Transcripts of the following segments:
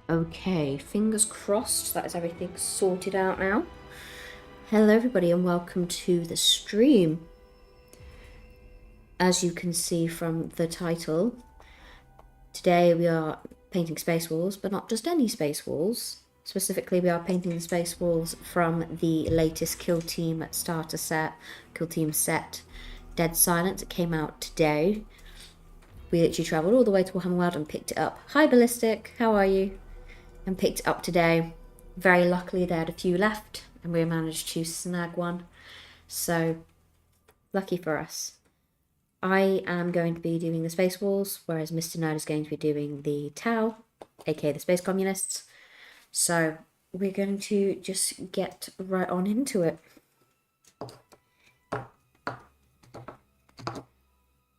Okay, fingers crossed that is everything sorted out now. Hello everybody and welcome to the stream. As you can see from the title, today we are painting space walls, but not just any space walls. Specifically, we are painting the space walls from the latest Kill Team starter set, Kill Team set, Dead Silence. It came out today. We literally travelled all the way to Warhammer World and picked it up. Hi Ballistic, how are you? And picked it up today. Very luckily they had a few left and we managed to snag one. So, lucky for us. I am going to be doing the Space Walls, whereas Mr. Nerd is going to be doing the Tau, aka the Space Communists. So, we're going to just get right on into it.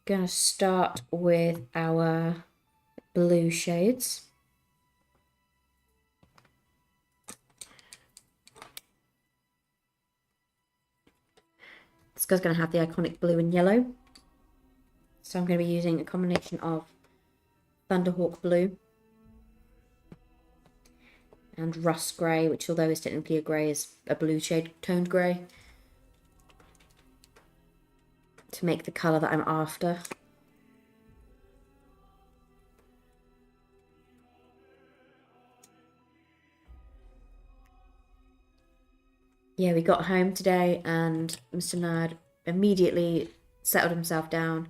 Gonna start with our blue shades. This guy's going to have the iconic blue and yellow. So I'm going to be using a combination of Thunderhawk blue and rust grey, which although is technically a grey, is a blue shade toned grey, to make the colour that I'm after. Yeah, we got home today and Mr. Nerd immediately settled himself down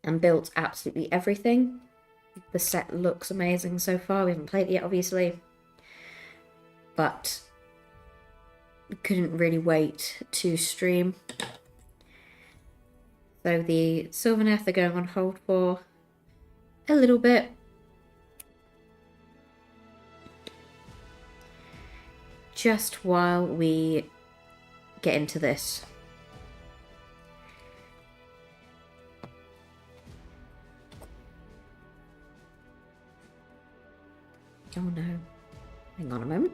and built absolutely everything. The set looks amazing so far. We haven't played it yet, obviously, but couldn't really wait to stream. So the Sylvaneth are going on hold for a little bit. Just while we get into this. Oh no. Hang on a moment.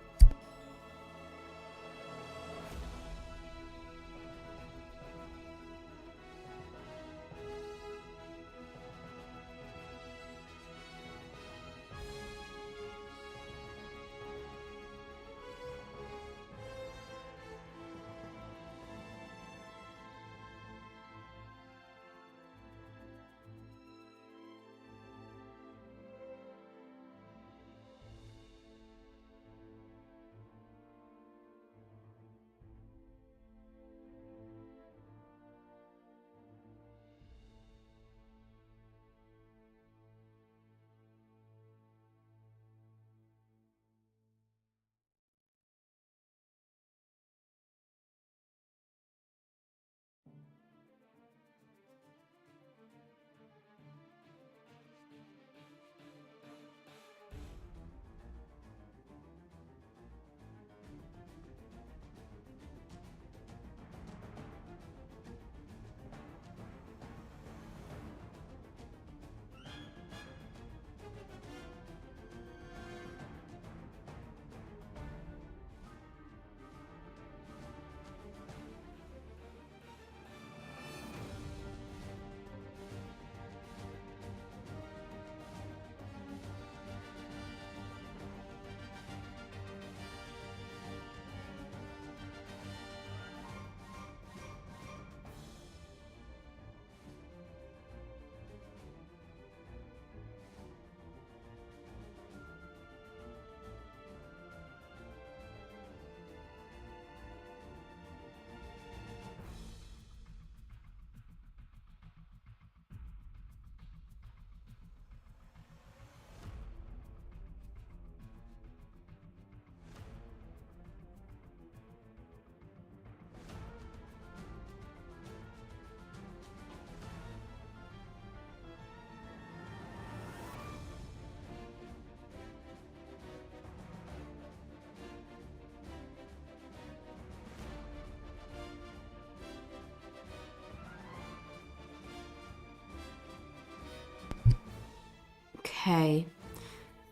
Okay,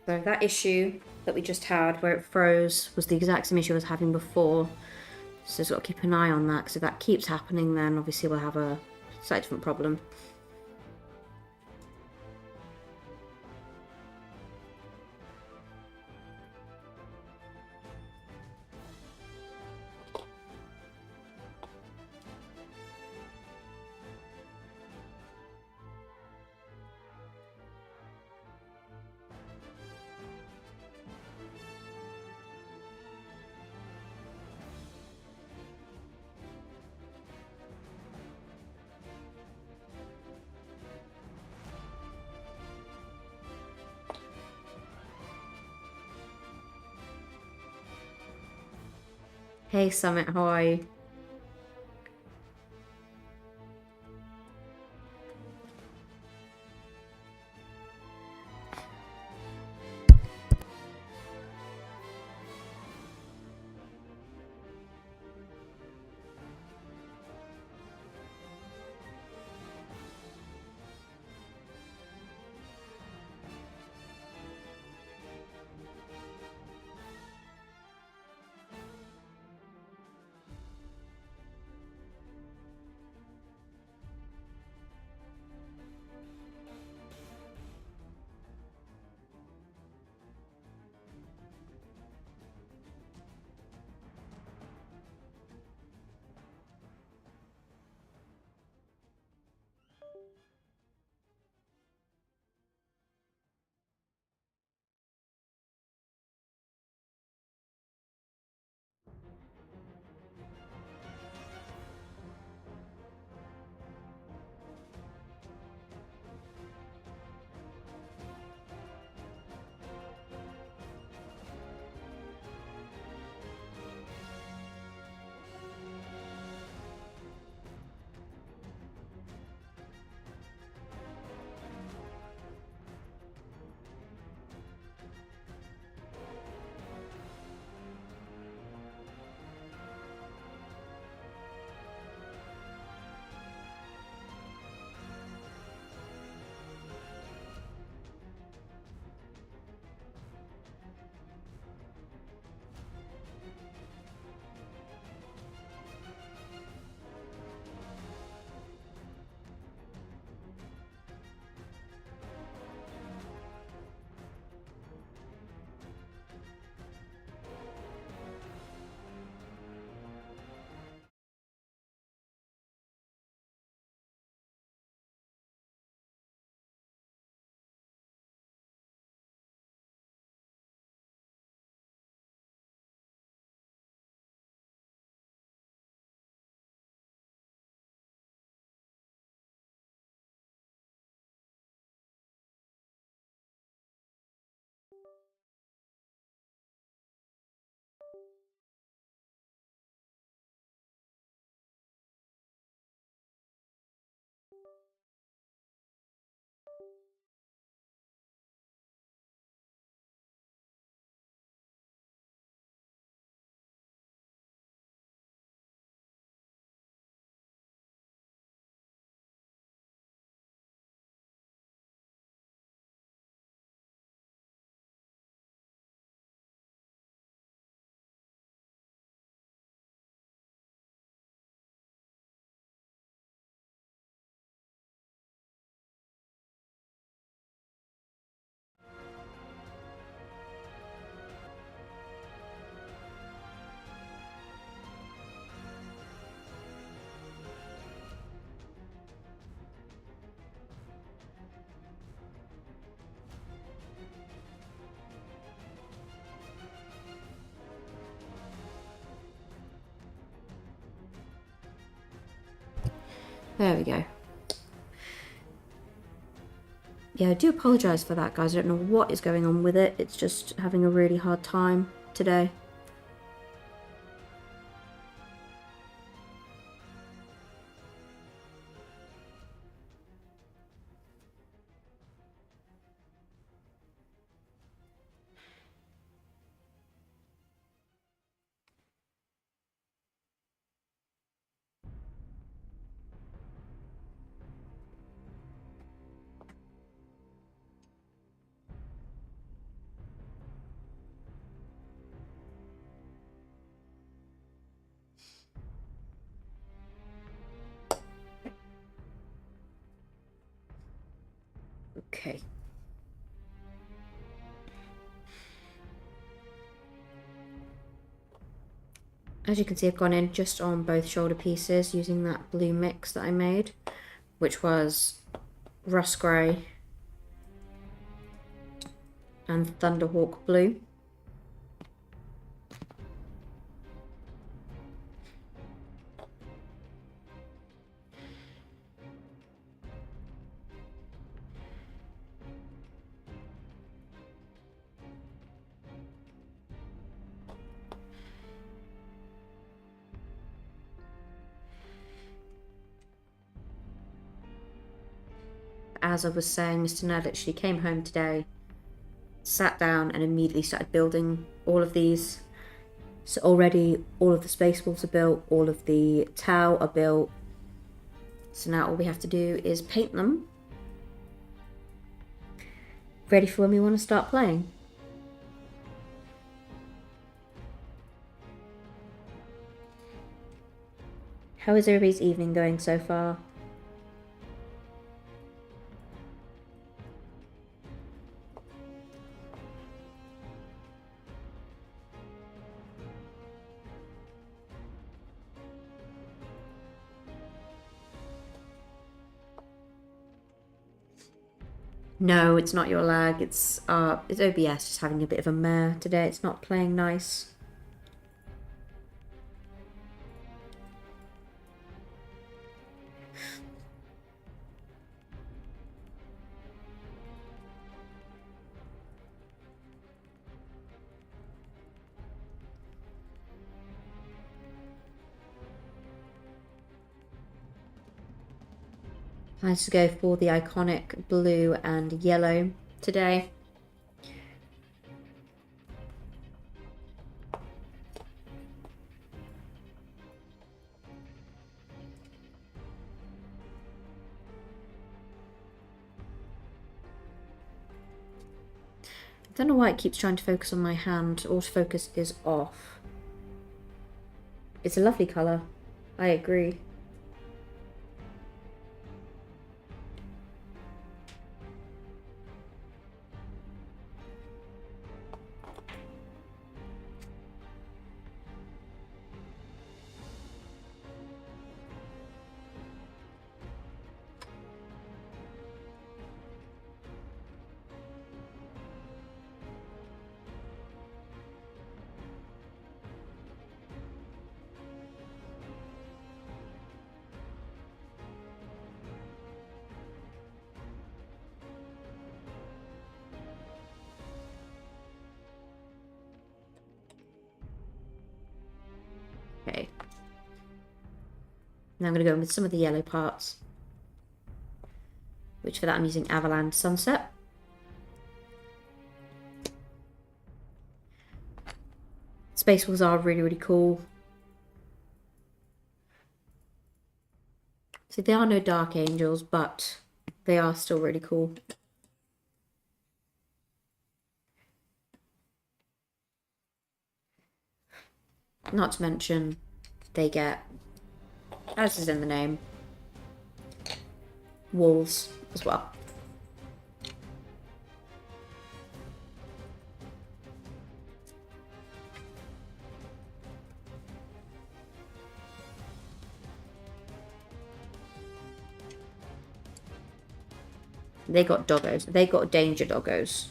so that issue that we just had where it froze was the exact same issue I was having before. So just got to keep an eye on that, because if that keeps happening, then obviously we'll have a slightly different problem. Hey Summit, how are you? There we go. Yeah, I do apologise for that, guys. I don't know what is going on with it. It's just having a really hard time today. Okay. As you can see, I've gone in just on both shoulder pieces using that blue mix that I made, which was rust grey and Thunderhawk blue. as I was saying, Mr. Ned literally came home today, sat down and immediately started building all of these. So already all of the space wolves are built, all of the Tau are built. So now all we have to do is paint them. Ready for when we want to start playing. How is everybody's evening going so far? No, it's not your lag, it's OBS just having a bit of a mare today. It's not playing nice. I just go for the iconic blue and yellow today. I don't know why it keeps trying to focus on my hand. Autofocus is off. It's a lovely colour. I agree. Okay. Now I'm going to go in with some of the yellow parts. Which for that I'm using Avalanche Sunset. Space Wolves are really, really cool. So there are no Dark Angels, but they are still really cool. Not to mention, they get, as is in the name, wolves as well. They got doggos. They got danger doggos.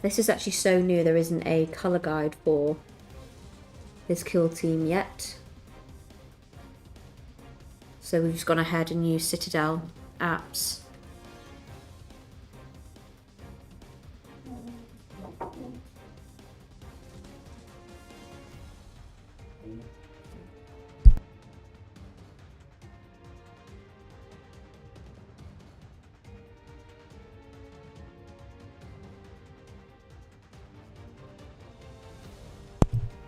This is actually so new, there isn't a colour guide for this kill team yet. So we've just gone ahead and used Citadel apps.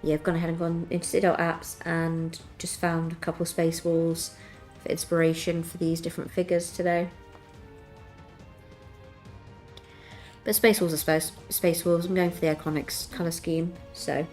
Yeah, I've gone ahead and gone into Citadel apps and just found a couple of Space Wolves for inspiration for these different figures today. But Space Wolves are Space Wolves. I'm going for the iconic colour scheme, so.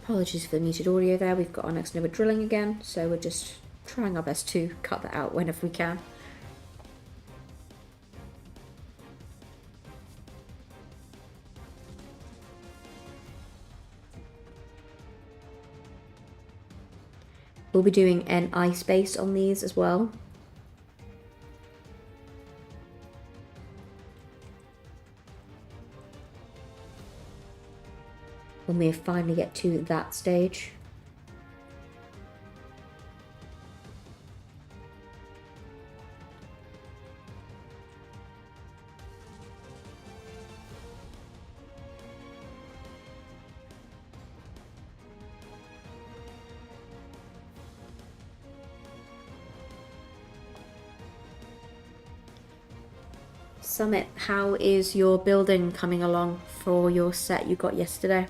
Apologies for the muted audio there. We've got our next neighbour drilling again, so we're just trying our best to cut that out whenever we can. We'll be doing an ice base on these as well. When we finally get to that stage. Summit, how is your building coming along for your set you got yesterday?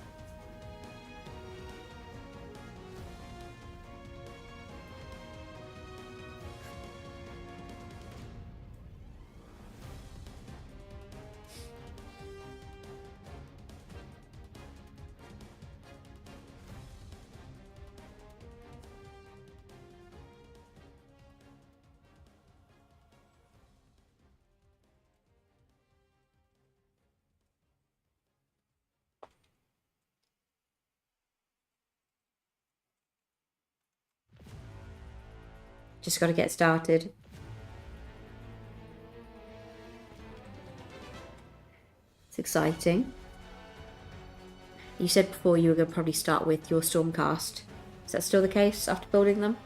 Just got to get started. It's exciting. You said before you were going to probably start with your Stormcast. Is that still the case after building them?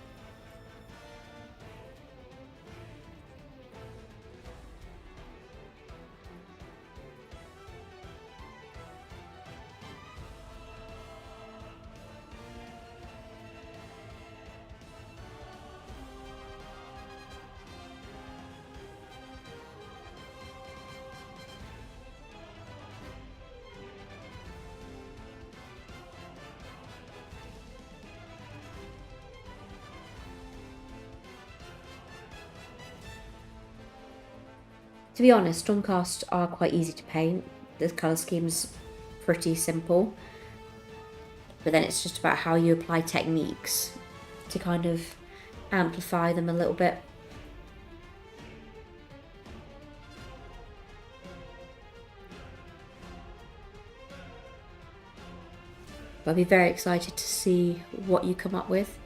To be honest, Stormcast are quite easy to paint. The colour scheme's pretty simple. But then it's just about how you apply techniques to kind of amplify them a little bit. But I'll be very excited to see what you come up with.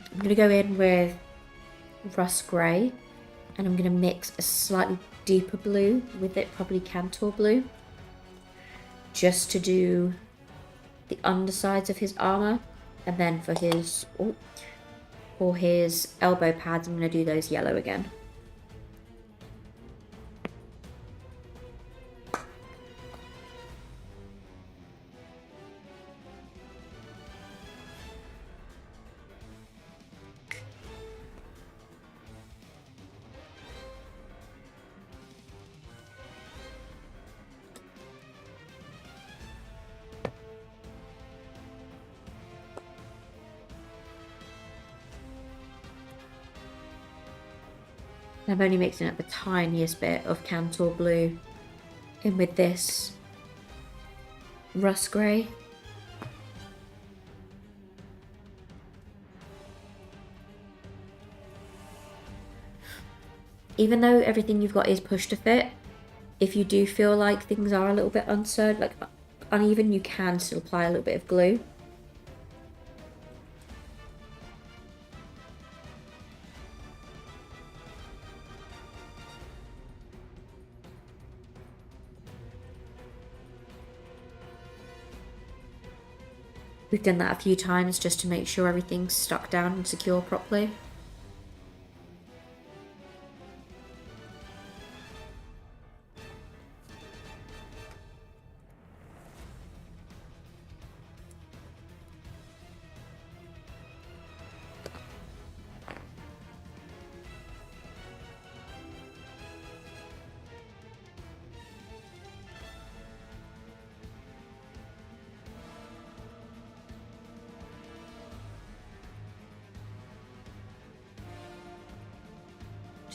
I'm going to go in with rust grey, and I'm going to mix a slightly deeper blue with it, probably Cantor blue, just to do the undersides of his armour. And then for his elbow pads, I'm going to do those yellow again. I'm only mixing up the tiniest bit of Cantor blue in with this rust grey. Even though everything you've got is push to fit, if you do feel like things are a little bit uncertain, like uneven, you can still apply a little bit of glue. We've done that a few times just to make sure everything's stuck down and secure properly.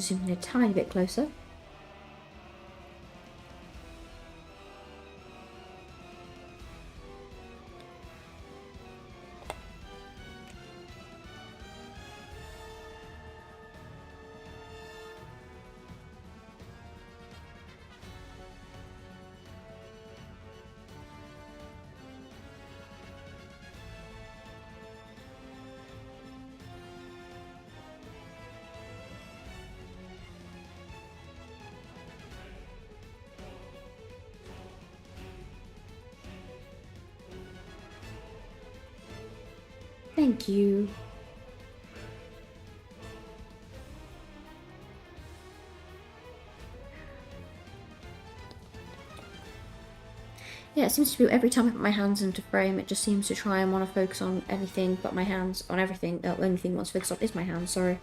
Just zoom in a tiny bit closer. Thank you. Yeah, it seems to be every time I put my hands into frame, it just seems to try and want to focus on anything but my hands, on everything. The only thing it wants to focus on is my hands, sorry.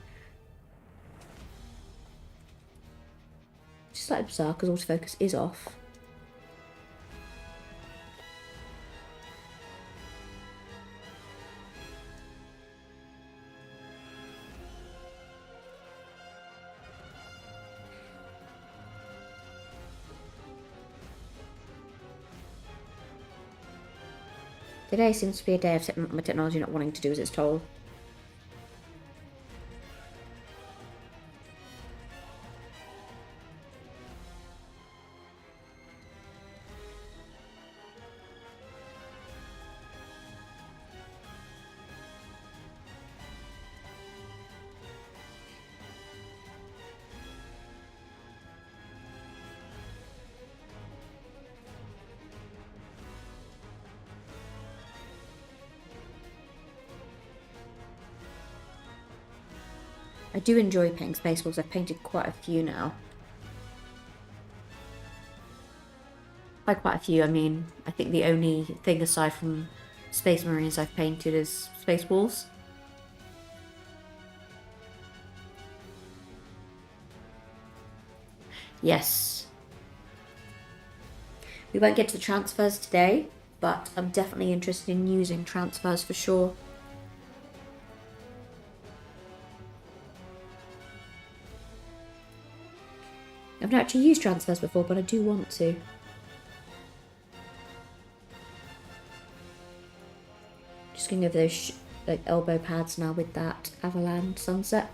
Just slightly bizarre because autofocus is off. Today seems to be a day of my technology not wanting to do as it's told. I do enjoy painting Space Wolves. I've painted quite a few now. By quite a few, I mean, I think the only thing aside from Space Marines I've painted is Space Wolves. Yes. We won't get to the transfers today, but I'm definitely interested in using transfers for sure. I've not actually used transfers before, but I do want to. Just going over those like elbow pads now with that Avalanche Sunset.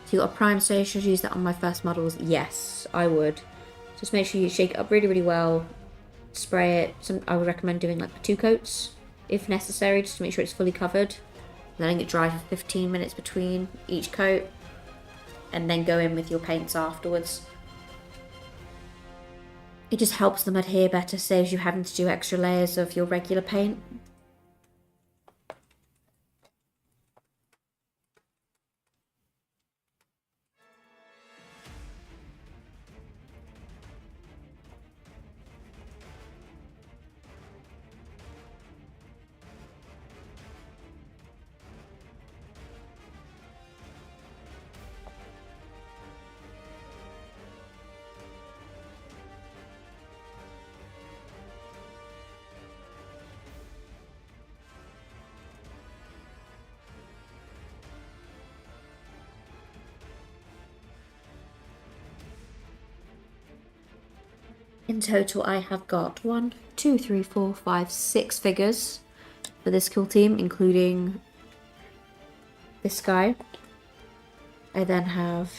If you've got a prime stage, should I use that on my first models? Yes, I would. Just make sure you shake it up really, really well. Spray it. I would recommend doing like 2 coats if necessary, just to make sure it's fully covered. Letting it dry for 15 minutes between each coat. And then go in with your paints afterwards. It just helps them adhere better, saves you having to do extra layers of your regular paint. In total, I have got 1, 2, 3, 4, 5, 6 figures for this kill team, including this guy. I then have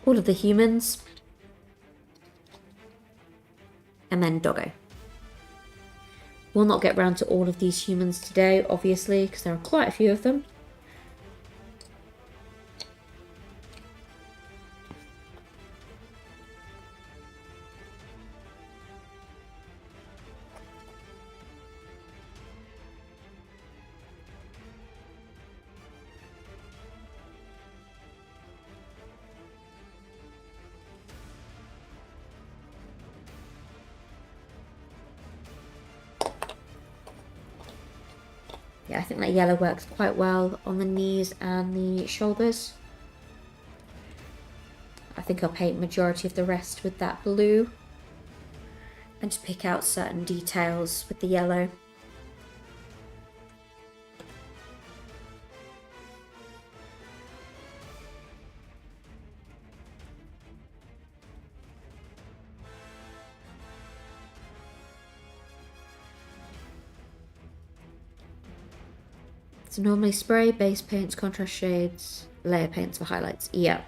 all of the humans, and then Doggo. We'll not get round to all of these humans today, obviously, because there are quite a few of them. Yeah, I think that yellow works quite well on the knees and the shoulders. I think I'll paint majority of the rest with that blue and just pick out certain details with the yellow. So normally spray, base paints, contrast shades, layer paints for highlights. Yeah.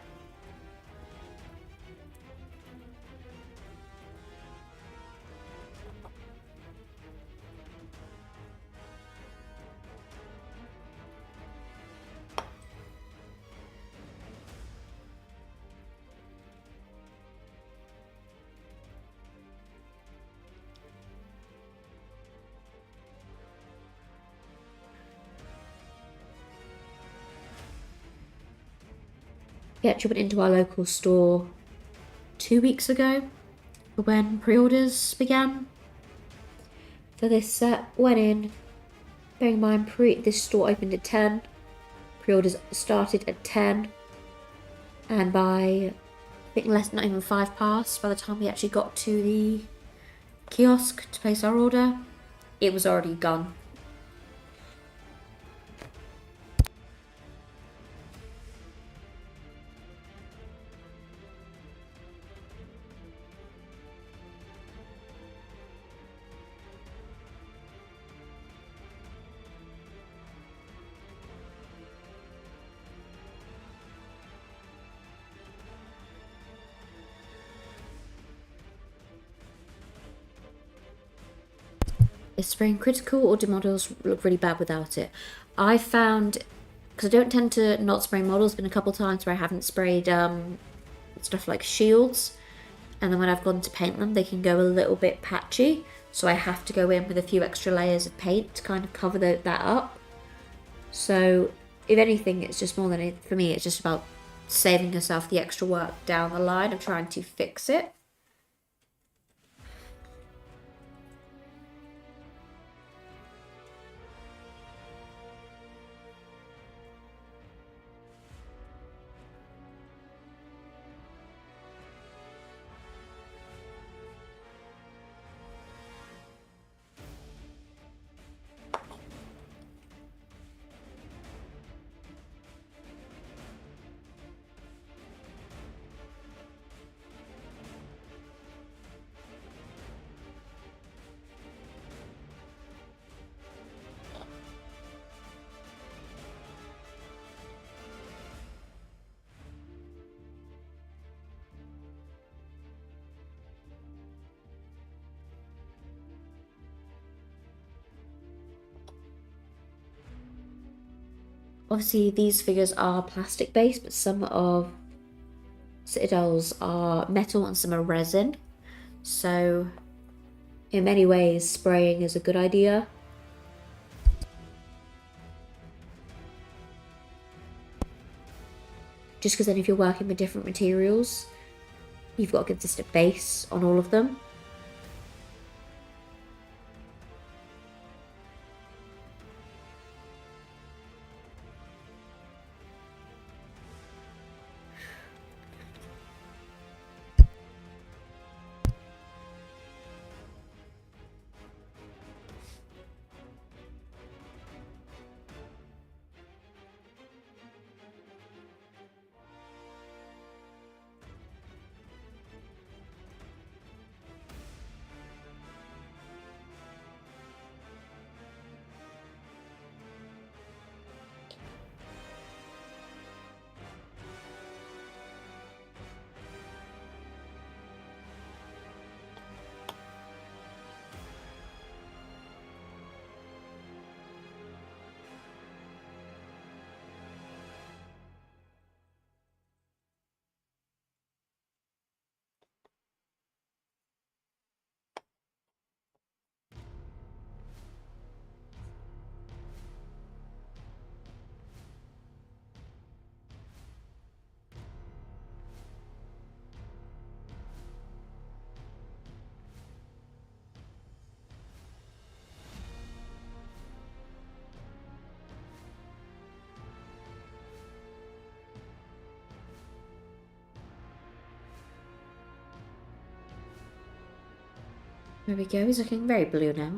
We actually went into our local store 2 weeks ago when pre-orders began for this set. Went in, bearing in mind this store opened at 10, pre-orders started at 10, and by I think not even 5 past by the time we actually got to the kiosk to place our order, it was already gone. Is spraying critical, or do models look really bad without it? I found, because I don't tend to not spray models, been a couple times where I haven't sprayed stuff like shields, and then when I've gone to paint them, they can go a little bit patchy, so I have to go in with a few extra layers of paint to kind of cover that up. So if anything, it's just more than it, for me, it's just about saving yourself the extra work down the line of trying to fix it. Obviously, these figures are plastic based, but some of Citadel's are metal and some are resin. So, in many ways, spraying is a good idea. Just because then if you're working with different materials, you've got a consistent base on all of them. There we go, he's looking very blue now.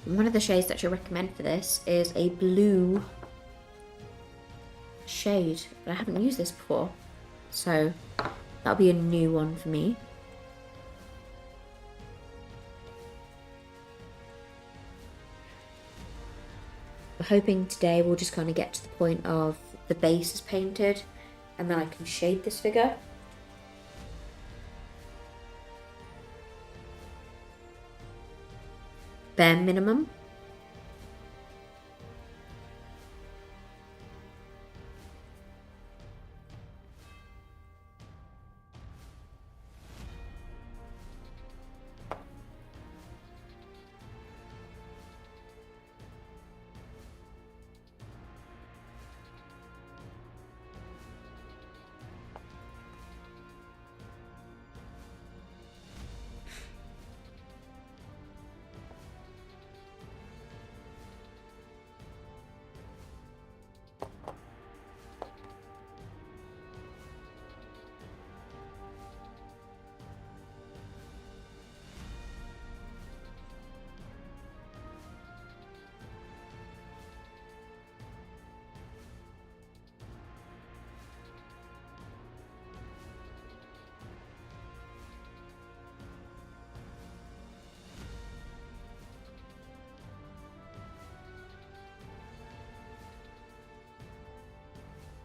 One of the shades that you recommend for this is a blue shade, but I haven't used this before, so that'll be a new one for me. We're hoping today we'll just kind of get to the point of the base is painted and then I can shade this figure. Bare minimum.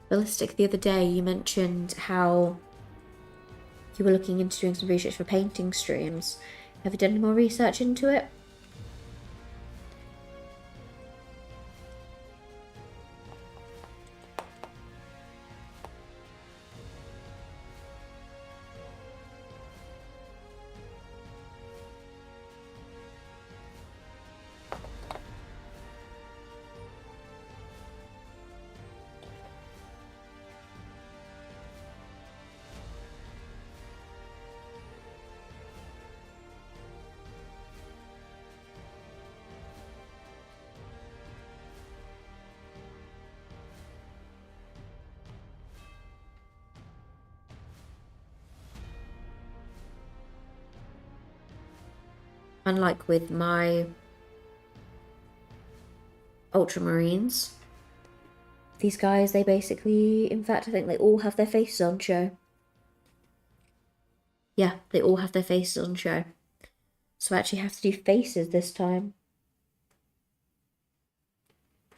Ballistic, the other day you mentioned how you were looking into doing some research for painting streams. Have you done any more research into it? Unlike with my Ultramarines, these guys, they basically, in fact, I think they all have their faces on show. Yeah, they all have their faces on show. So I actually have to do faces this time.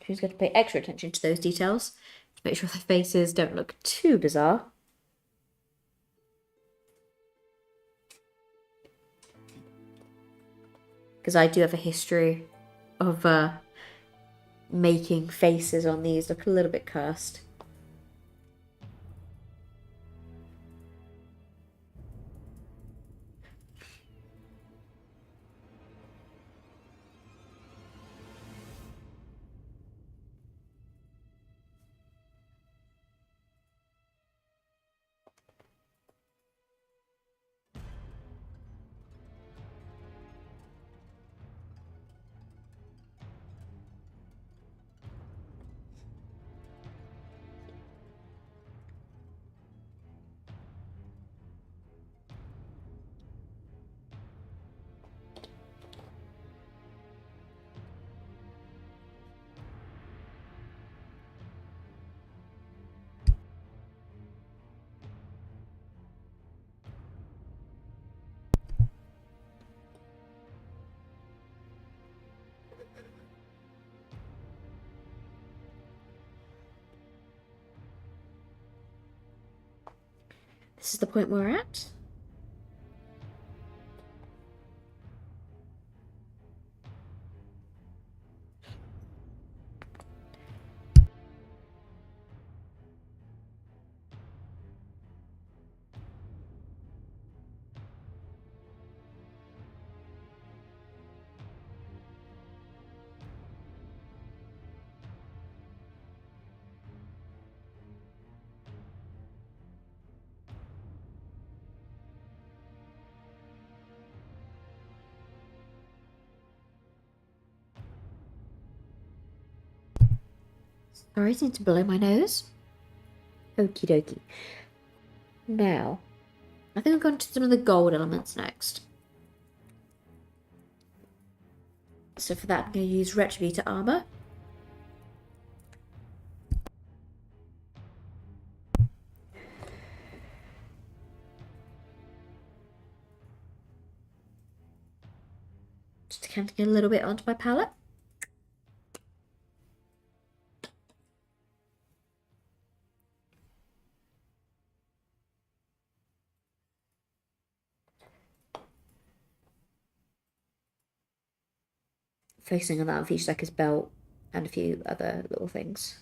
Who's going to pay extra attention to those details to make sure their faces don't look too bizarre. Because I do have a history of making faces on these look a little bit cursed. This is the point we're at. Sorry, I need to blow my nose. Okie dokie. Now, I think I'm going to some of the gold elements next. So for that, I'm going to use Retributor Armor. Just decanting a little bit onto my palette. Focusing on that on features like his belt and a few other little things.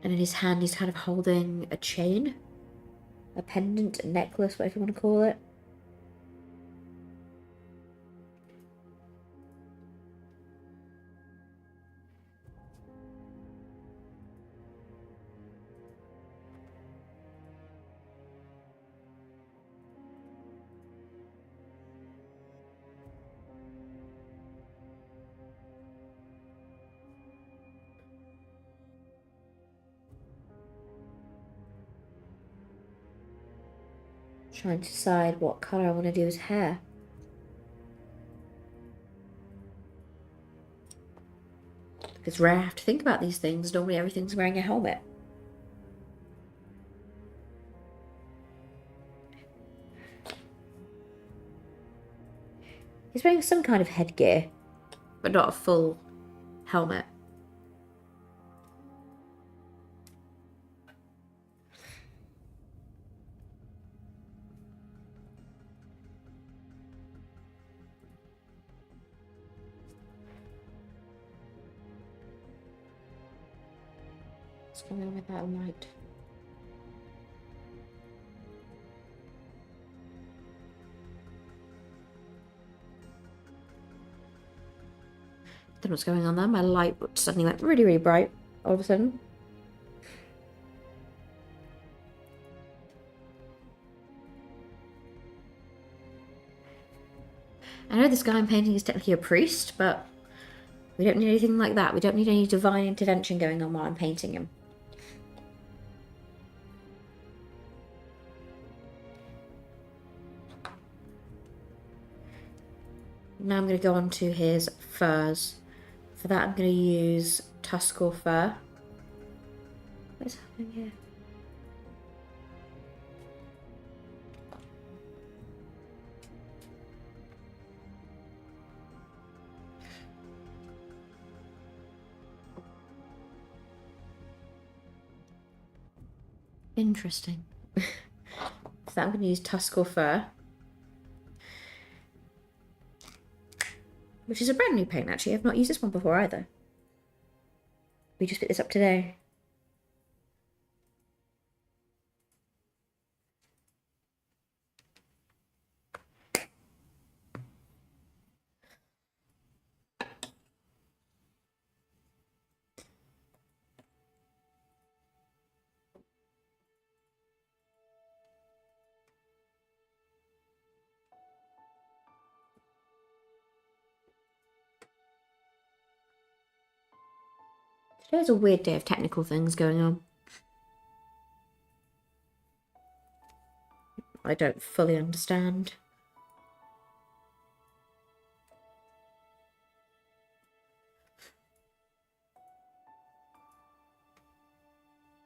And in his hand he's kind of holding a chain, a pendant, a necklace, whatever you want to call it. Trying to decide what colour I want to do his hair. It's rare I have to think about these things. Normally everything's wearing a helmet. He's wearing some kind of headgear, but not a full helmet. What's going on with that light? Don't know what's going on there. My light suddenly went really, really bright all of a sudden. I know this guy I'm painting is technically a priest, but we don't need anything like that. We don't need any divine intervention going on while I'm painting him. Now I'm going to go on to his furs. For that I'm going to use Tuskor fur. What's happening here? Interesting. For that I'm going to use Tuskor fur. Which is a brand new paint, actually. I've not used this one before either. We just picked this up today. Today's a weird day of technical things going on. I don't fully understand.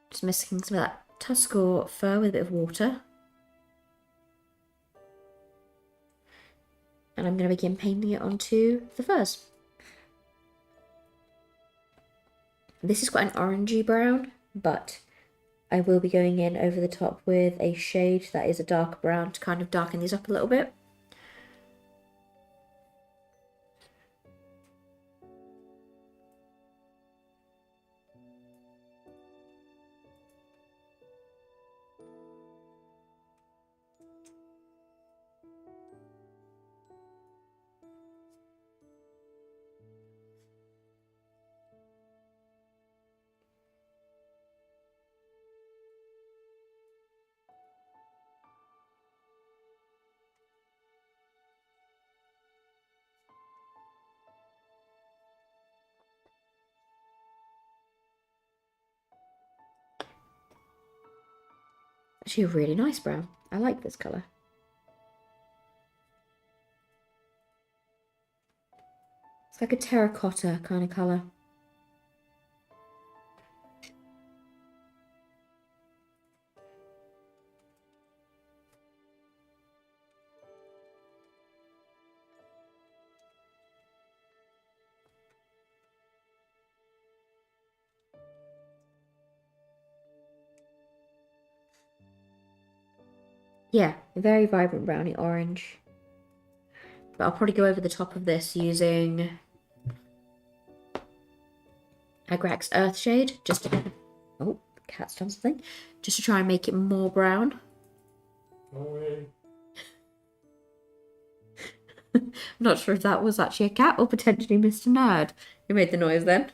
Just mixing some of that Tuskor fur with a bit of water. And I'm going to begin painting it onto the furs. This is quite an orangey brown, but I will be going in over the top with a shade that is a dark brown to kind of darken these up a little bit. Actually a really nice brown. I like this colour. It's like a terracotta kind of colour. Yeah, a very vibrant browny orange. But I'll probably go over the top of this using Agrax Earthshade, just to... Oh, the cat's done something. Just to try and make it more brown. I'm not sure if that was actually a cat or potentially Mr. Nerd who made the noise then.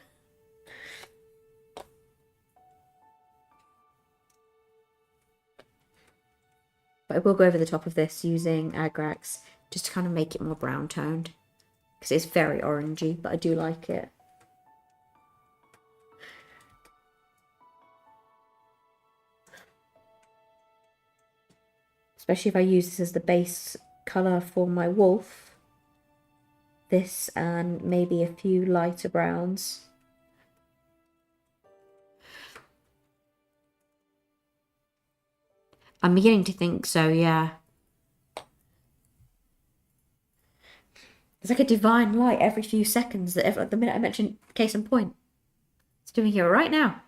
But I will go over the top of this using Agrax just to kind of make it more brown toned. Because it's very orangey, but I do like it. Especially if I use this as the base colour for my wolf. This and maybe a few lighter browns. I'm beginning to think so, yeah. It's like a divine light every few seconds that the minute I mention case in point. It's doing it right now.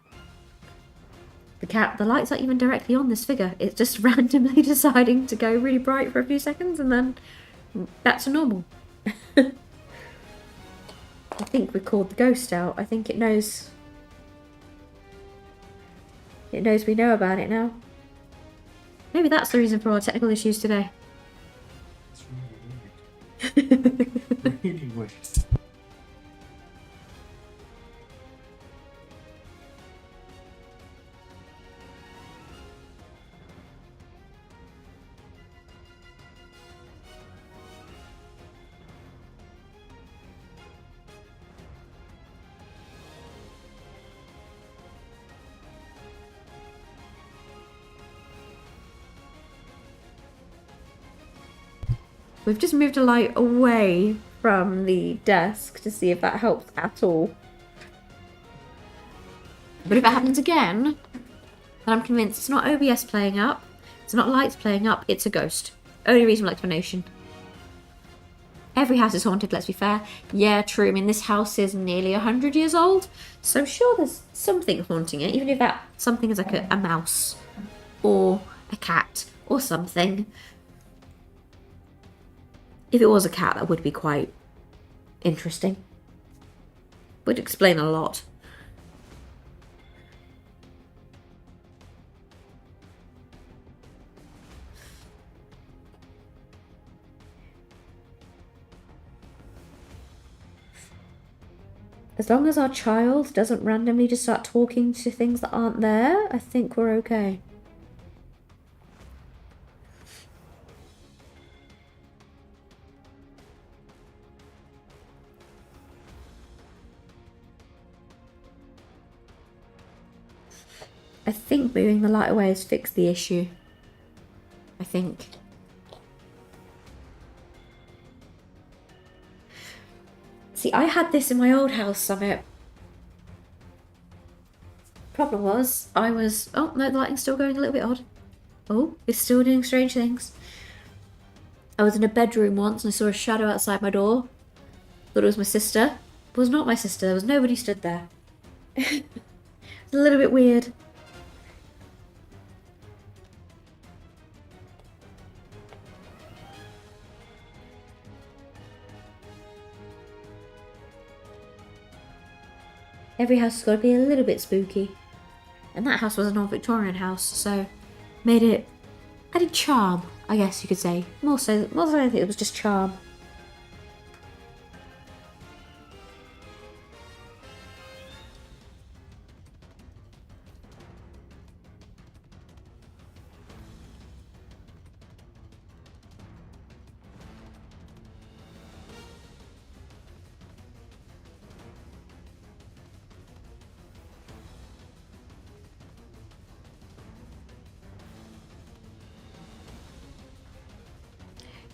The lights aren't even directly on this figure. It's just randomly deciding to go really bright for a few seconds and then back to normal. I think we called the ghost out. I think it knows. It knows we know about it now. Maybe that's the reason for our technical issues today. It's really weird. Really weird. We've just moved a light away from the desk to see if that helps at all. But if it happens again, then I'm convinced it's not OBS playing up, it's not lights playing up, it's a ghost. Only reasonable explanation. Every house is haunted, let's be fair. Yeah, true. I mean, this house is nearly 100 years old, so I'm sure there's something haunting it, even if that something is like a mouse or a cat or something. If it was a cat, that would be quite interesting. Would explain a lot. As long as our child doesn't randomly just start talking to things that aren't there, I think we're okay. I think moving the light away has fixed the issue. I think. See, I had this in my old house, Summit. Problem was, oh no, the lighting's still going a little bit odd. Oh, it's still doing strange things. I was in a bedroom once and I saw a shadow outside my door. Thought it was my sister. It was not my sister, there was nobody stood there. It's a little bit weird. Every house has got to be a little bit spooky. And that house was an old Victorian house, so made it added charm, I guess you could say. More so than anything, it was just charm.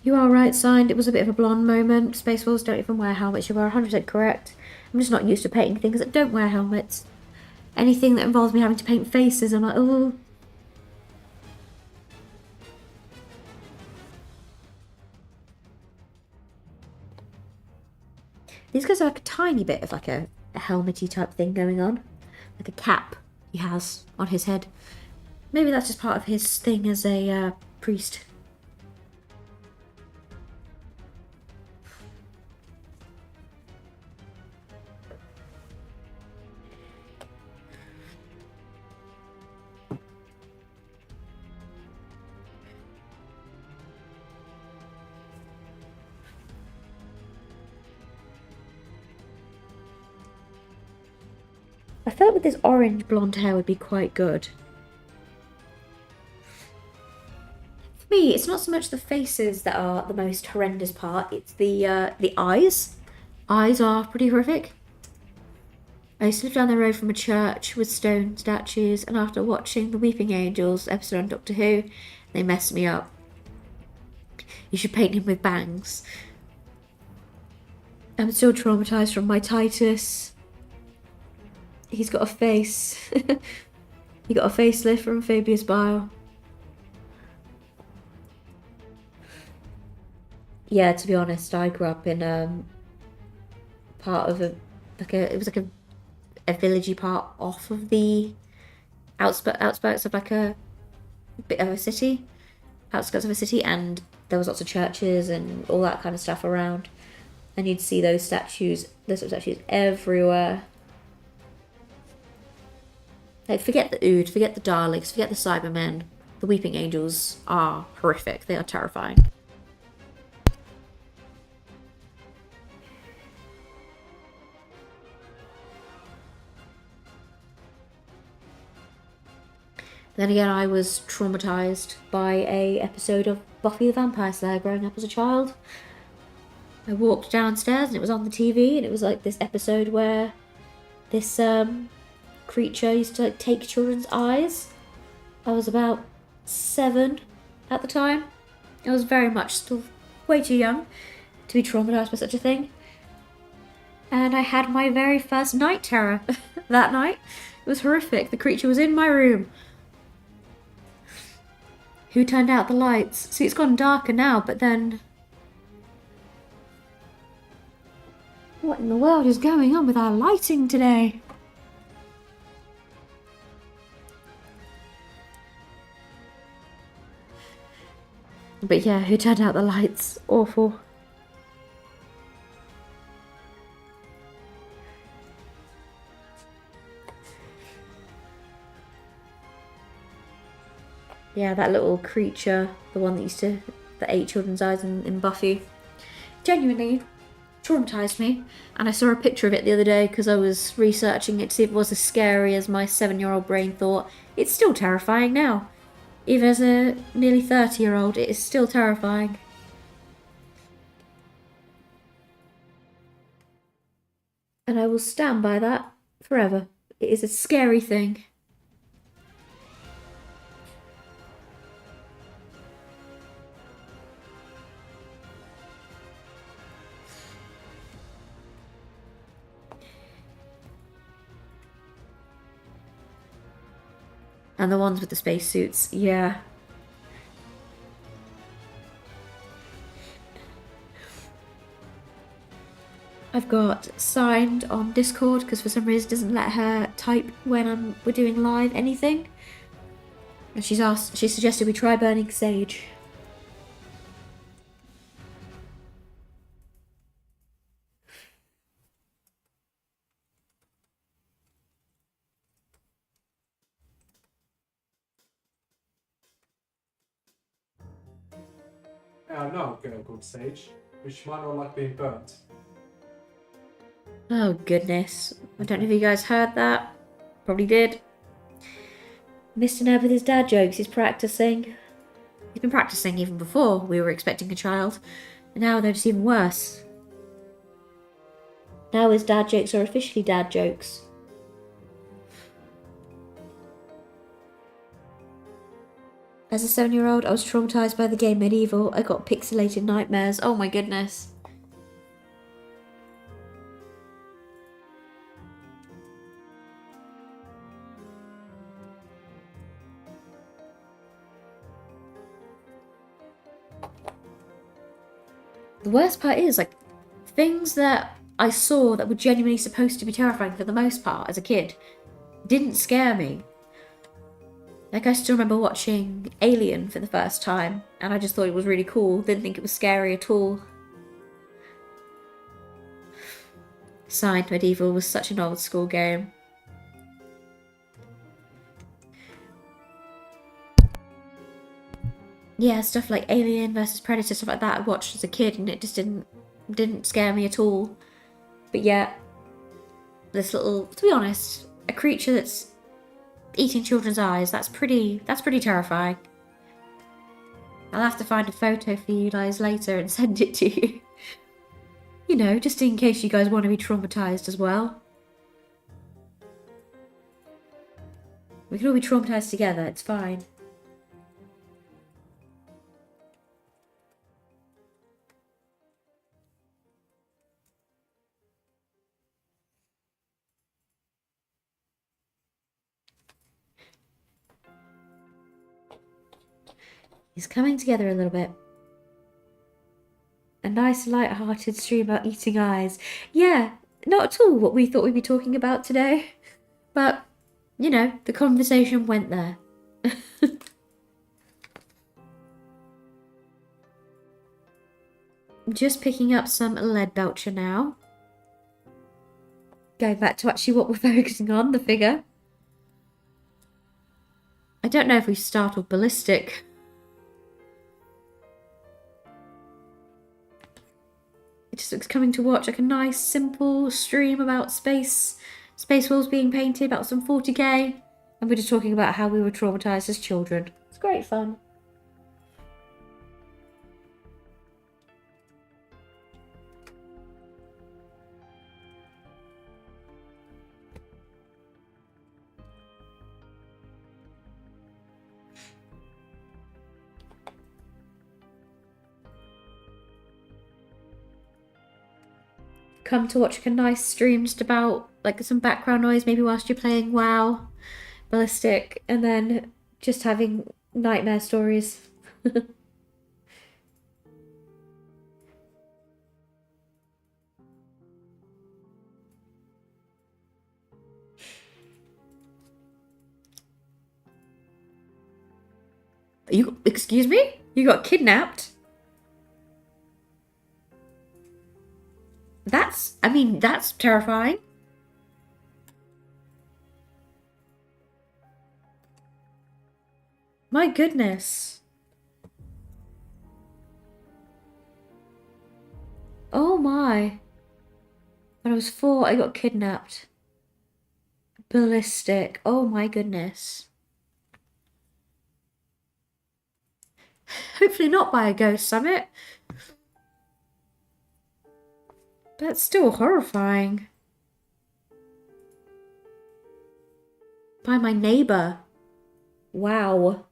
You are right, signed. It was a bit of a blonde moment. Space Wolves don't even wear helmets. You are 100% correct. I'm just not used to painting things that don't wear helmets. Anything that involves me having to paint faces, I'm like, oh. These guys are like a tiny bit of like a helmety type thing going on. Like a cap he has on his head. Maybe that's just part of his thing as a priest. I felt with this orange blonde hair would be quite good. For me, it's not so much the faces that are the most horrendous part, it's the eyes. Eyes are pretty horrific. I used to live down the road from a church with stone statues, and after watching the Weeping Angels episode on Doctor Who, they messed me up. You should paint him with bangs. I'm still traumatised from my Titus. He's got a face. He got a facelift from Fabius Bile. Yeah, to be honest, I grew up in part of it was like a villagey part off of the outskirts of like a bit of a city, outskirts of a city, and there was lots of churches and all that kind of stuff around, and you'd see those statues everywhere. Like, forget the Ood, forget the Daleks, forget the Cybermen. The Weeping Angels are horrific. They are terrifying. Then again, I was traumatised by a episode of Buffy the Vampire Slayer growing up as a child. I walked downstairs and it was on the TV, and it was like this episode where this creature used to like take children's eyes. I was about 7 at the time. I was very much still way too young to be traumatised by such a thing. And I had my very first night terror that night. It was horrific. The creature was in my room. Who turned out the lights? See, it's gone darker now, but then... What in the world is going on with our lighting today? But yeah, who turned out the lights? Awful. Yeah, that little creature, the one that ate children's eyes in Buffy, genuinely traumatised me. And I saw a picture of it the other day because I was researching it to see if it was as scary as my 7-year-old brain thought. It's still terrifying now. Even as a nearly 30-year-old, it is still terrifying. And I will stand by that forever. It is a scary thing. And the ones with the spacesuits, yeah. I've got signed on Discord because for some reason it doesn't let her type when we're doing live anything. And she suggested we try burning sage. I know a girl called Sage, but she might not like being burnt. Oh goodness. I don't know if you guys heard that. Probably did. Mr. Ned with his dad jokes, he's practicing. He's been practicing even before we were expecting a child. And now they're just even worse. Now his dad jokes are officially dad jokes. As a 7-year-old, I was traumatised by the game Medieval. I got pixelated nightmares. Oh my goodness. The worst part is, like, things that I saw that were genuinely supposed to be terrifying for the most part as a kid didn't scare me. Like, I still remember watching Alien for the first time, and I just thought it was really cool. Didn't think it was scary at all. Signed, Medieval was such an old school game. Yeah, stuff like Alien versus Predator, stuff like that I watched as a kid, and it just didn't scare me at all. But yeah, this little, to be honest, a creature that's eating children's eyes, that's pretty terrifying. I'll have to find a photo for you guys later and send it to you. You know, just in case you guys want to be traumatised as well. We can all be traumatised together, it's fine. He's coming together a little bit. A nice light-hearted stream about eating eyes. Yeah, not at all what we thought we'd be talking about today. But, you know, the conversation went there. I'm just picking up some lead belcher now. Going back to actually what we're focusing on, the figure. I don't know if we startled Ballistic. It just looks coming to watch like a nice, simple stream about space walls being painted, about some 40k. And we're just talking about how we were traumatised as children. It's great fun. Come to watch like a nice stream just about like some background noise, maybe whilst you're playing WoW, Ballistic, and then just having nightmare stories. Excuse me? You got kidnapped? That's terrifying. My goodness. Oh my. When I was 4, I got kidnapped. Ballistic. Oh my goodness. Hopefully not by a ghost summit. That's still horrifying. By my neighbour. Wow.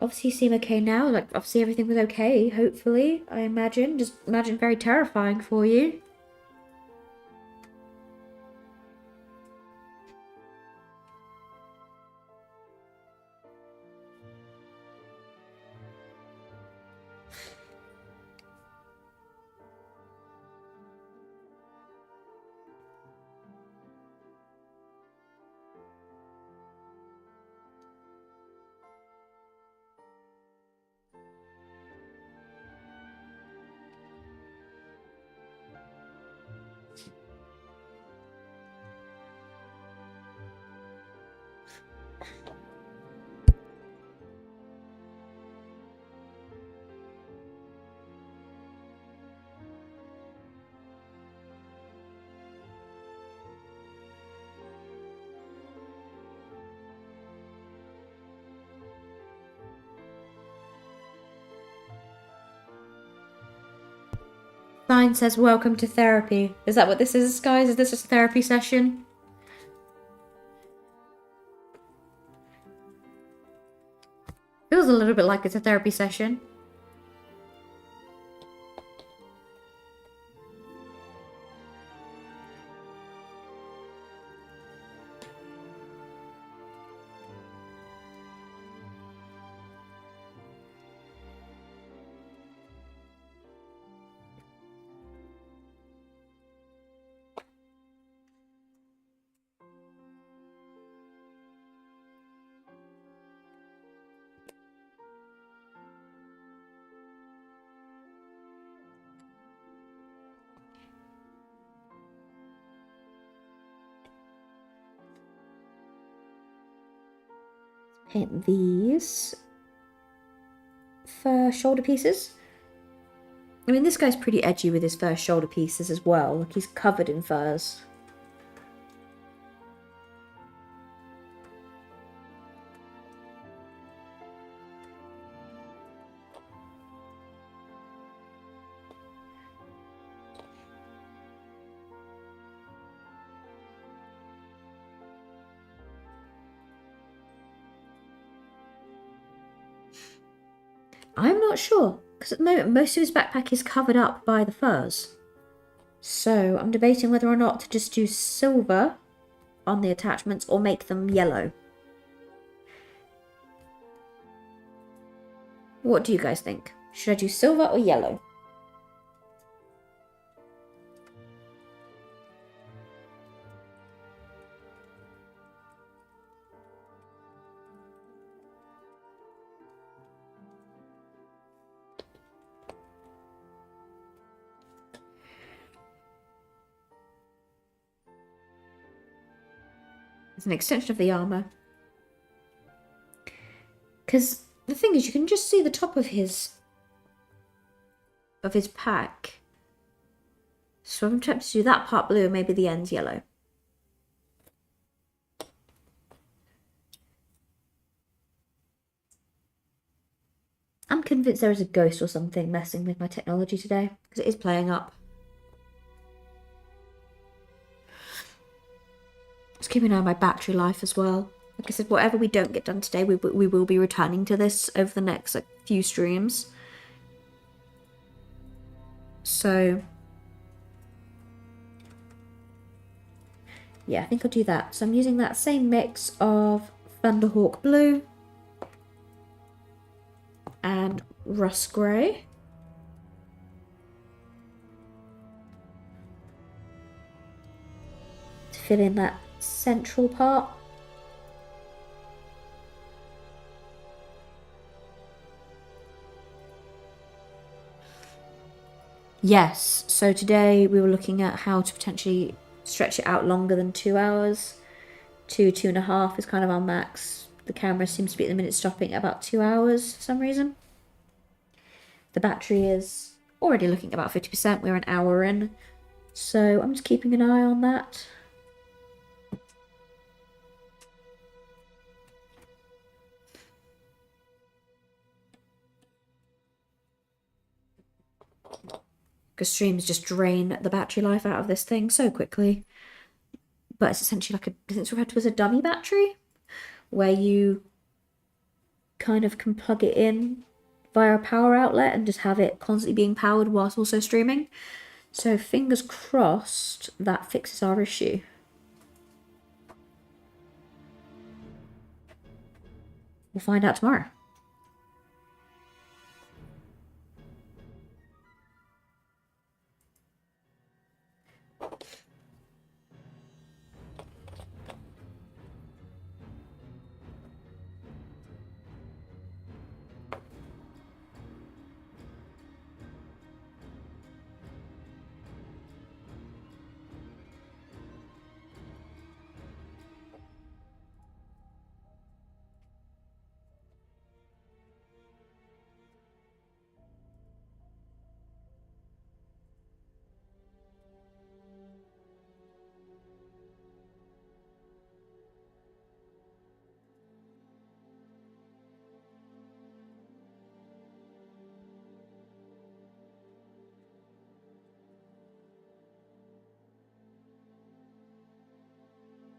Obviously you seem okay now. Like, obviously everything was okay, hopefully, I imagine. Just imagine very terrifying for you. Sign says, welcome to therapy. Is that what this is, guys? Is this just a therapy session? Feels a little bit like it's a therapy session. Paint these fur shoulder pieces. I mean, this guy's pretty edgy with his fur shoulder pieces as well. Like, he's covered in furs. I'm not sure, because at the moment most of his backpack is covered up by the furs. So I'm debating whether or not to just do silver on the attachments or make them yellow. What do you guys think? Should I do silver or yellow? It's an extension of the armor. Because the thing is, you can just see the top of his pack. So I'm tempted to do that part blue and maybe the ends yellow. I'm convinced there is a ghost or something messing with my technology today, because it is playing up. Just keeping an eye on my battery life as well. Like I said, whatever we don't get done today, we will be returning to this over the next few streams. So, yeah, I think I'll do that. So I'm using that same mix of Thunderhawk Blue and Rust Grey. To fill in that central part. Yes, so today we were looking at how to potentially stretch it out longer than 2 hours. 2.5 is kind of our max. The camera seems to be at the minute stopping at about 2 hours for some reason. The battery is already looking at about 50%. We're an hour in. So I'm just keeping an eye on that. Because streams just drain the battery life out of this thing so quickly. But it's essentially like it's referred to as a dummy battery, where you kind of can plug it in via a power outlet and just have it constantly being powered whilst also streaming. So fingers crossed that fixes our issue. We'll find out tomorrow.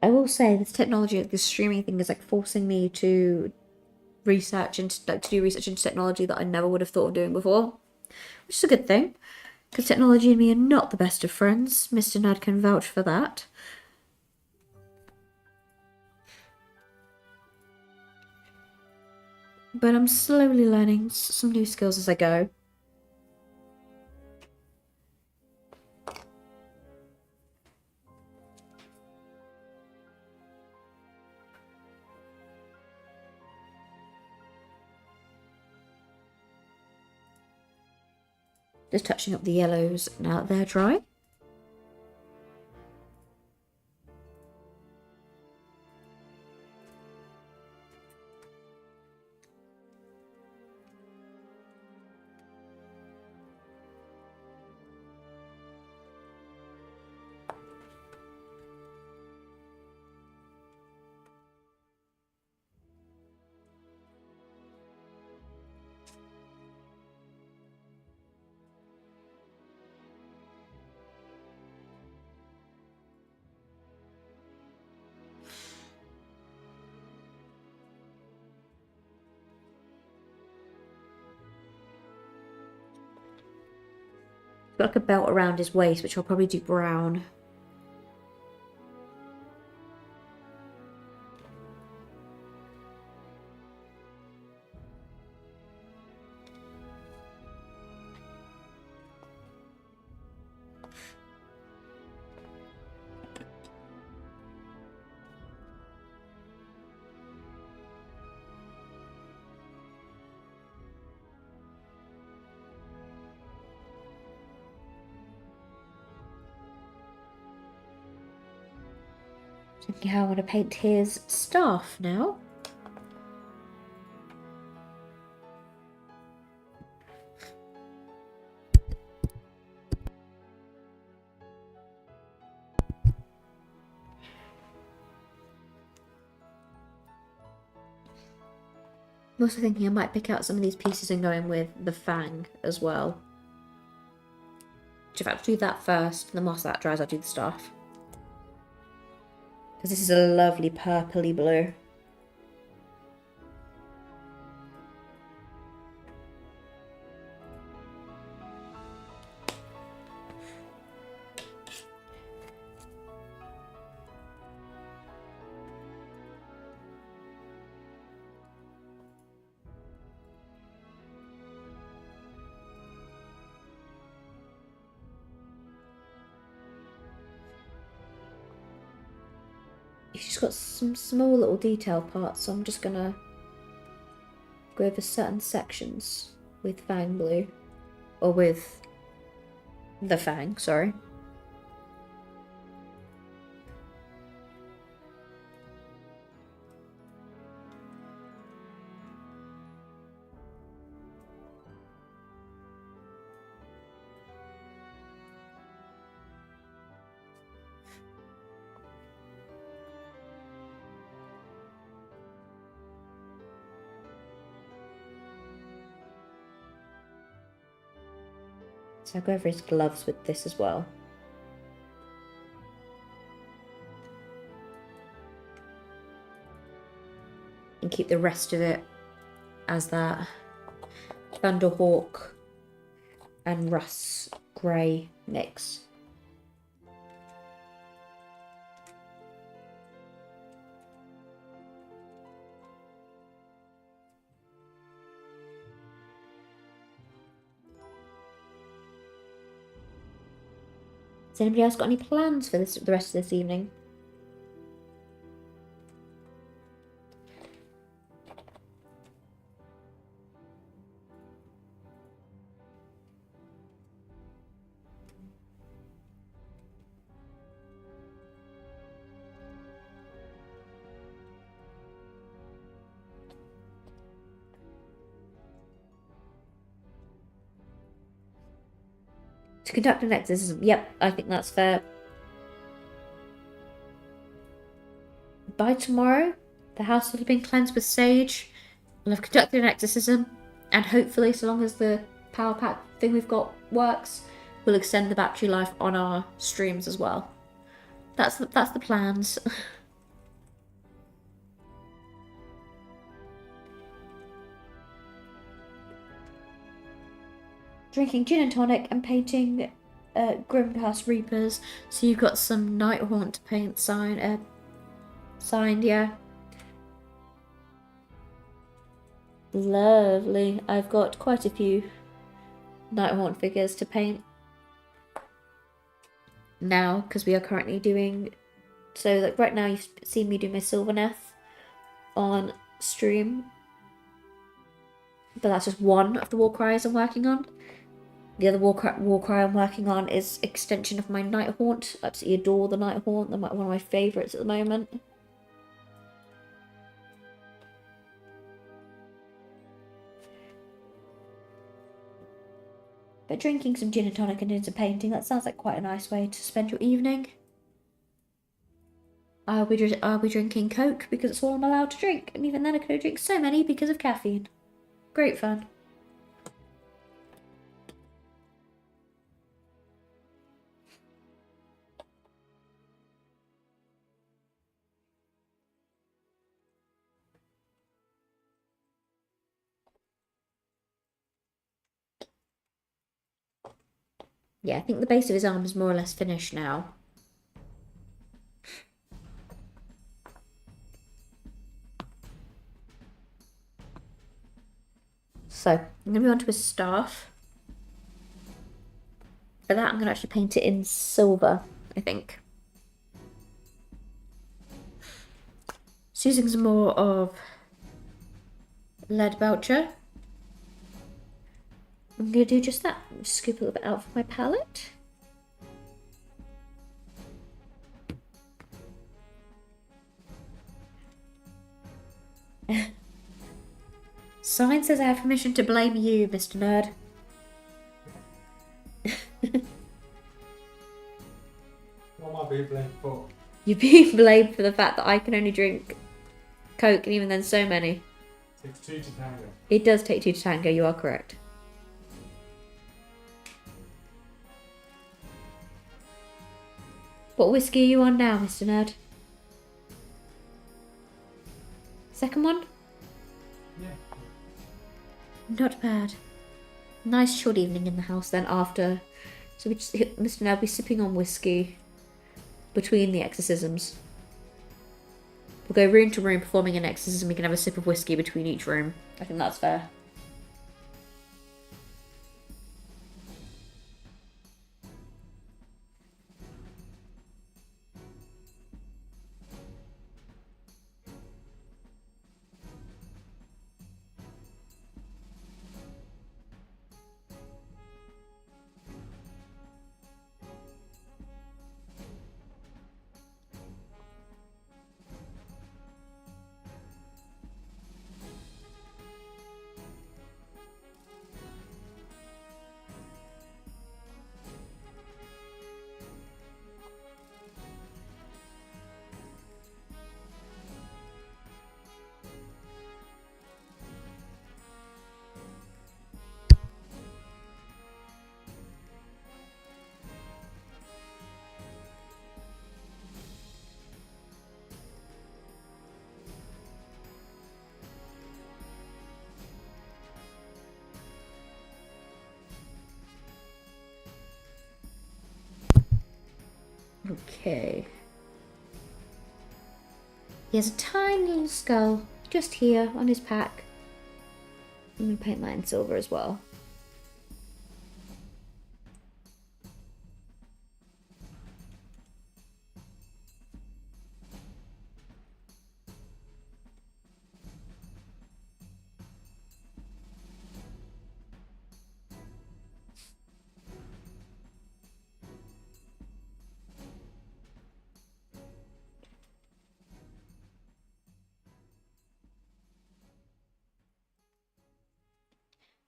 I will say this technology, this streaming thing, is like forcing me to research into to do research into technology that I never would have thought of doing before, which is a good thing because technology and me are not the best of friends. Mr. Nad can vouch for that. But I'm slowly learning some new skills as I go. Just touching up the yellows now that they're dry. Got like a belt around his waist, which I'll probably do brown. Thinking how I want to paint his staff now. I'm also thinking I might pick out some of these pieces and go in with the fang as well. Which if I have to do that first, and then whilst that dries I'll do the staff. Because this is a lovely purpley blue. She's got some small little detail parts, so I'm just gonna go over certain sections with Fang Blue. Or with the Fang, sorry. So I'll go over his gloves with this as well. And keep the rest of it as that Thunderhawk and Russ Grey mix. Has anybody else got any plans for the rest of this evening? To conduct an exorcism. Yep, I think that's fair. By tomorrow, the house will have been cleansed with sage. We'll have conducted an exorcism, and hopefully, so long as the power pack thing we've got works, we'll extend the battery life on our streams as well. That's the plans. Drinking gin and tonic and painting Grimcast Reapers. So you've got some Nighthaunt paint signed, yeah. Lovely. I've got quite a few Nighthaunt figures to paint now, because we are currently doing... So like right now you've seen me do my Sylvaneth on stream. But that's just one of the war cries I'm working on. The other war cry I'm working on is extension of my Nighthaunt. I absolutely adore the Nighthaunt. They're one of my favourites at the moment. But drinking some gin and tonic and doing some painting, that sounds like quite a nice way to spend your evening. I'll be drinking Coke because it's all I'm allowed to drink. And even then I could drink so many because of caffeine. Great fun. Yeah, I think the base of his arm is more or less finished now. So, I'm going to move on to his staff. For that, I'm going to actually paint it in silver, I think. So using some more of lead belcher. I'm going to do just that. Scoop a little bit out from my palette. Sign says I have permission to blame you, Mr. Nerd. What am I being blamed for? You're being blamed for the fact that I can only drink Coke, and even then so many. It takes two to tango. It does take two to tango, you are correct. What whiskey are you on now, Mr. Nerd? Second one? Yeah. Not bad. Nice short evening in the house then after. So we just, Mr. Nerd will be sipping on whiskey between the exorcisms. We'll go room to room performing an exorcism. We can have a sip of whiskey between each room. I think that's fair. Okay. He has a tiny little skull just here on his pack. I'm going to paint that in silver as well.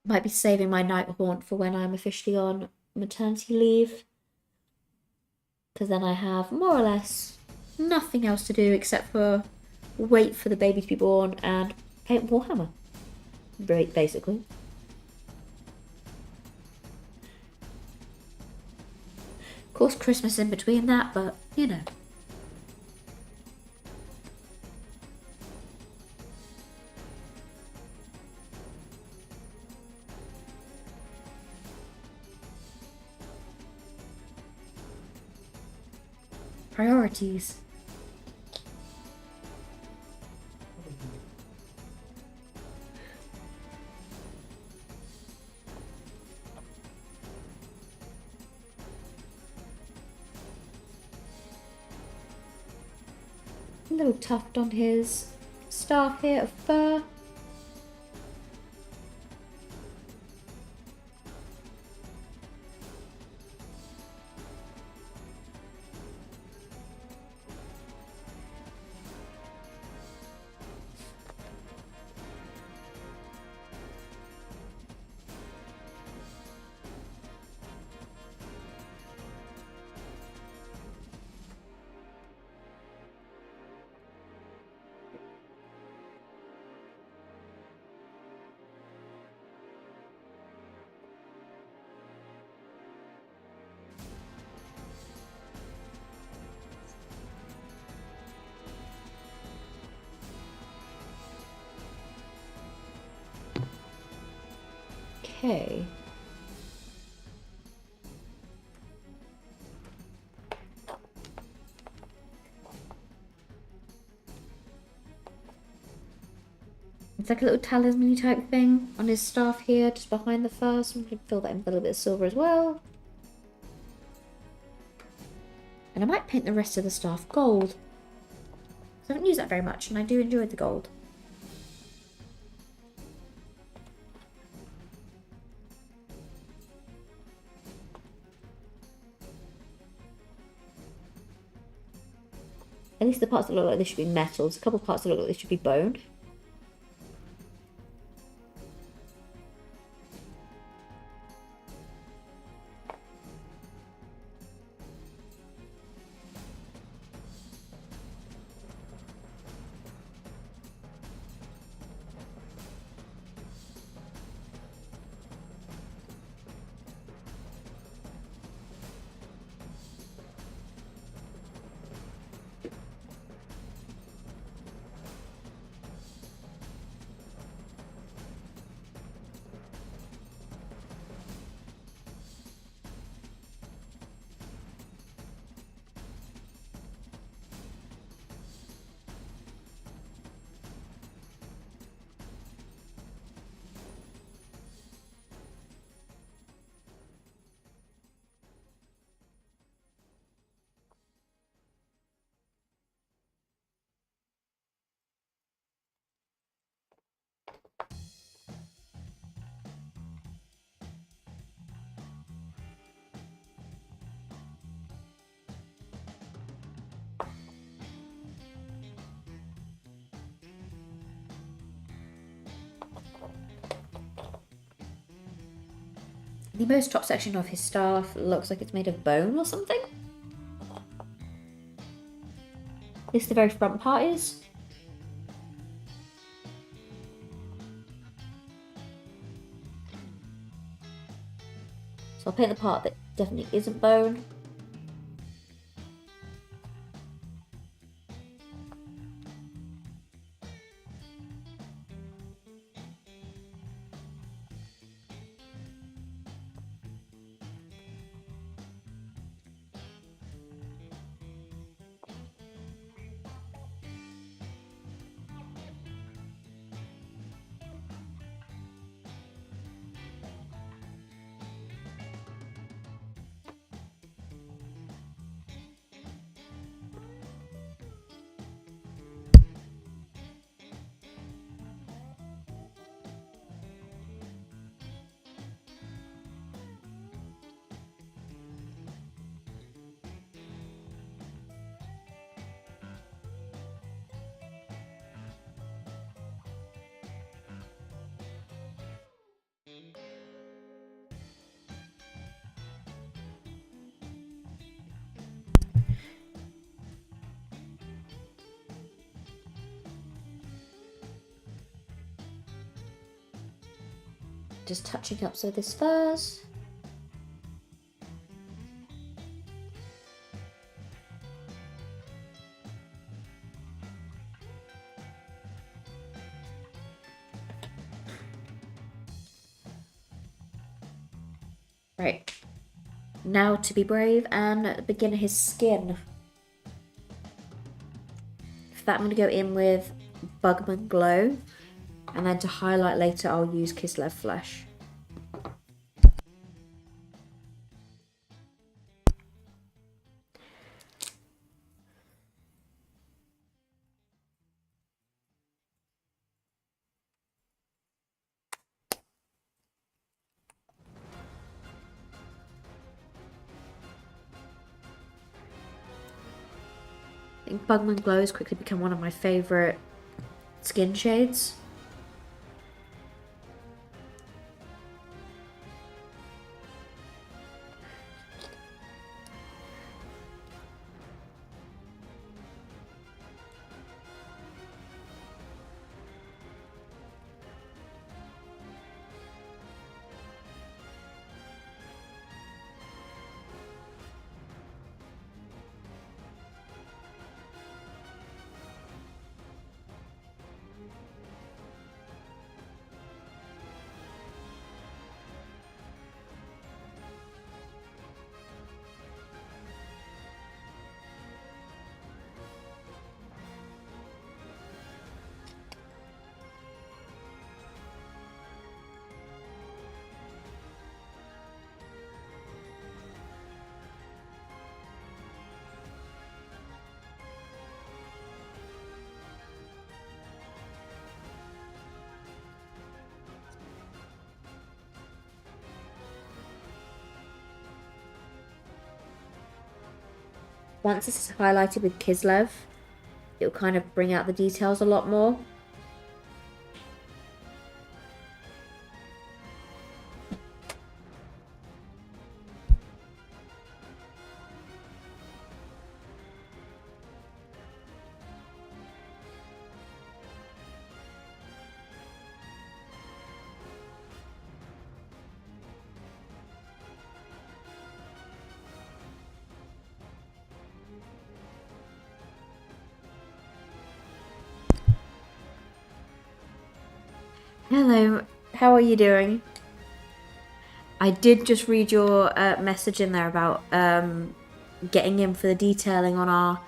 Might be saving my night haunt for when I'm officially on maternity leave. Because then I have more or less nothing else to do except for wait for the baby to be born and paint Warhammer. Basically. Of course, Christmas in between that, but you know. Priorities. A little tuft on his staff here of fur. Okay. It's like a little talisman type thing on his staff here, just behind the fur. So I'm going to fill that in with a little bit of silver as well. And I might paint the rest of the staff gold. I haven't used that very much, and I do enjoy the gold. At least the parts that look like they should be metals. A couple of parts that look like they should be bone. The most top section of his staff looks like it's made of bone or something. At least the very front part is. So I'll paint the part that definitely isn't bone. Just touching up some of this furs. Right. Now to be brave and begin his skin. For that I'm going to go in with Bugman Glow. And then to highlight later I'll use Kislev Flesh. I think Bugman Glow has quickly become one of my favourite skin shades. Once this is highlighted with Kislev, it'll kind of bring out the details a lot more. Hello, how are you doing? I did just read your message in there about getting in for the detailing on our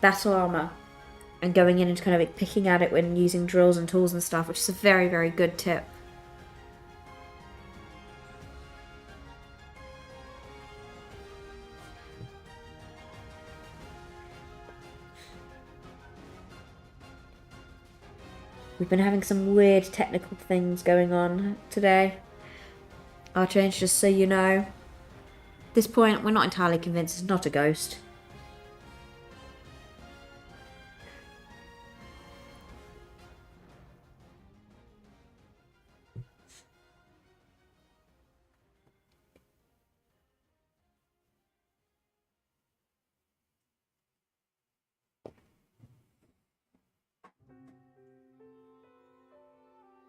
battle armor and going in and kind of like picking at it when using drills and tools and stuff, which is a very, very good tip. We've been having some weird technical things going on today. Archange, just so you know. At this point, we're not entirely convinced it's not a ghost.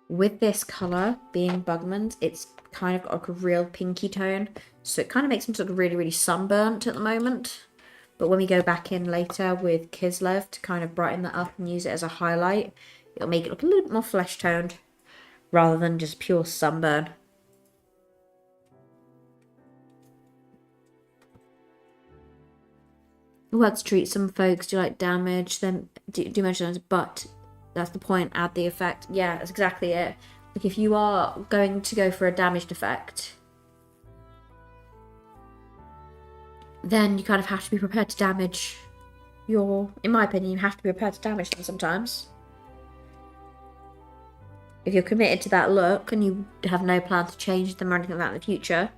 With this colour being Bugman's, it's kind of got like a real pinky tone. So it kind of makes him look really, really sunburnt at the moment. But when we go back in later with Kislev to kind of brighten that up and use it as a highlight, it'll make it look a little bit more flesh toned rather than just pure sunburn. Let's treat some folks do like damage, then do mention those, but that's the point, add the effect. Yeah, that's exactly it. Like if you are going to go for a damaged effect, then you kind of have to be prepared to damage in my opinion, you have to be prepared to damage them sometimes. If you're committed to that look and you have no plan to change them or anything like that in the future,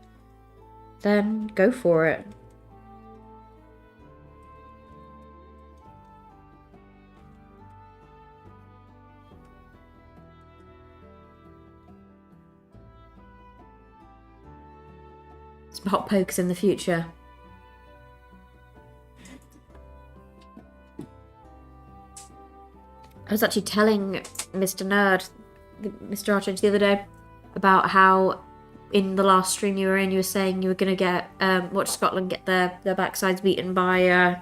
then go for it. Some hot pokes in the future. I was actually telling Mr. Nerd, Mr. Archange the other day, about how in the last stream you were in, you were saying you were going to get watch Scotland get their backsides beaten by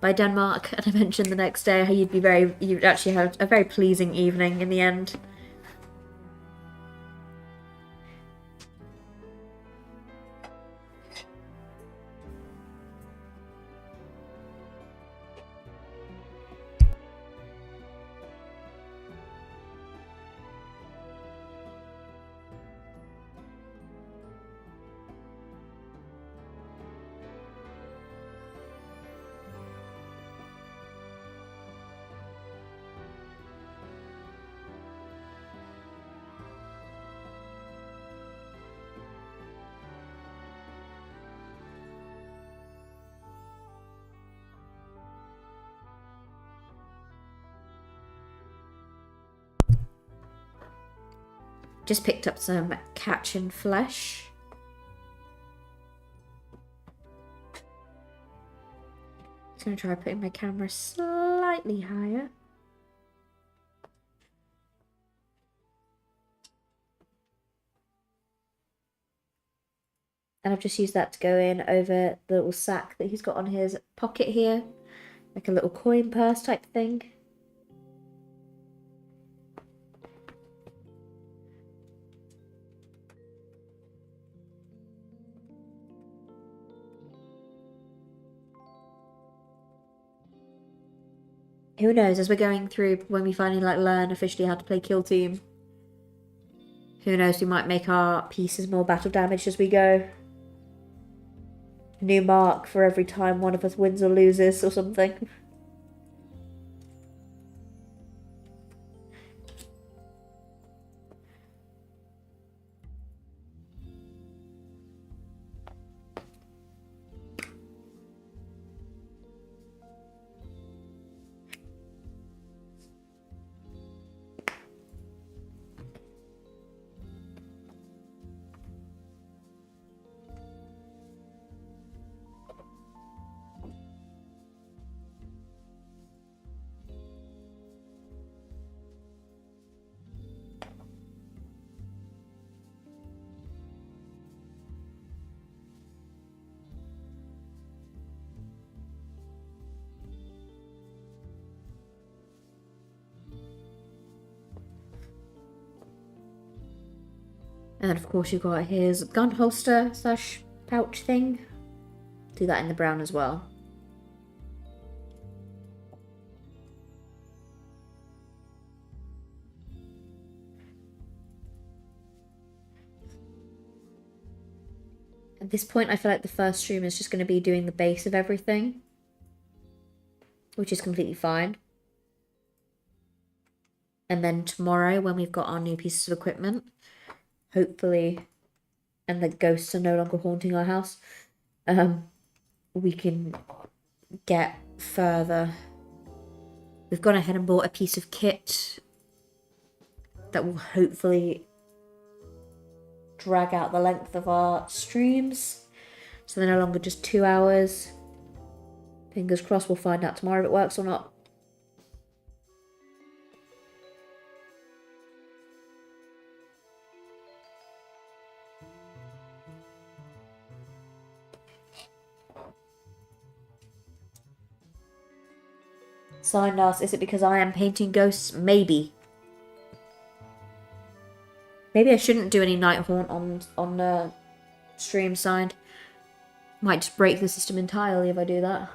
Denmark, and I mentioned the next day how you'd actually had a very pleasing evening in the end. Just picked up some catch and flesh. Just gonna try putting my camera slightly higher. And I've just used that to go in over the little sack that he's got on his pocket here. Like a little coin purse type thing. Who knows, as we're going through, when we finally learn officially how to play Kill Team, who knows, we might make our pieces more battle damaged as we go. A new mark for every time one of us wins or loses or something. And then of course you've got his gun holster slash pouch thing. Do that in the brown as well. At this point I feel like the first stream is just going to be doing the base of everything, which is completely fine. And then tomorrow, when we've got our new pieces of equipment, hopefully, and the ghosts are no longer haunting our house, we can get further. We've gone ahead and bought a piece of kit that will hopefully drag out the length of our streams, so they're no longer just 2 hours. Fingers crossed, we'll find out tomorrow if it works or not. Signed us. Is it because I am painting ghosts? Maybe. Maybe I shouldn't do any night haunt on stream signed. Might just break the system entirely if I do that.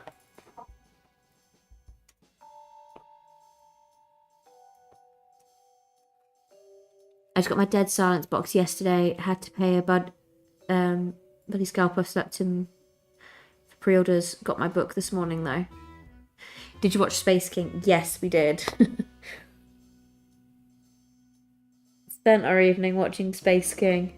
I just got my Dead Silence box yesterday. Had to pay a buddy scalper, slapped him for pre-orders. Got my book this morning though. Did you watch Space King? Yes, we did. Spent our evening watching Space King.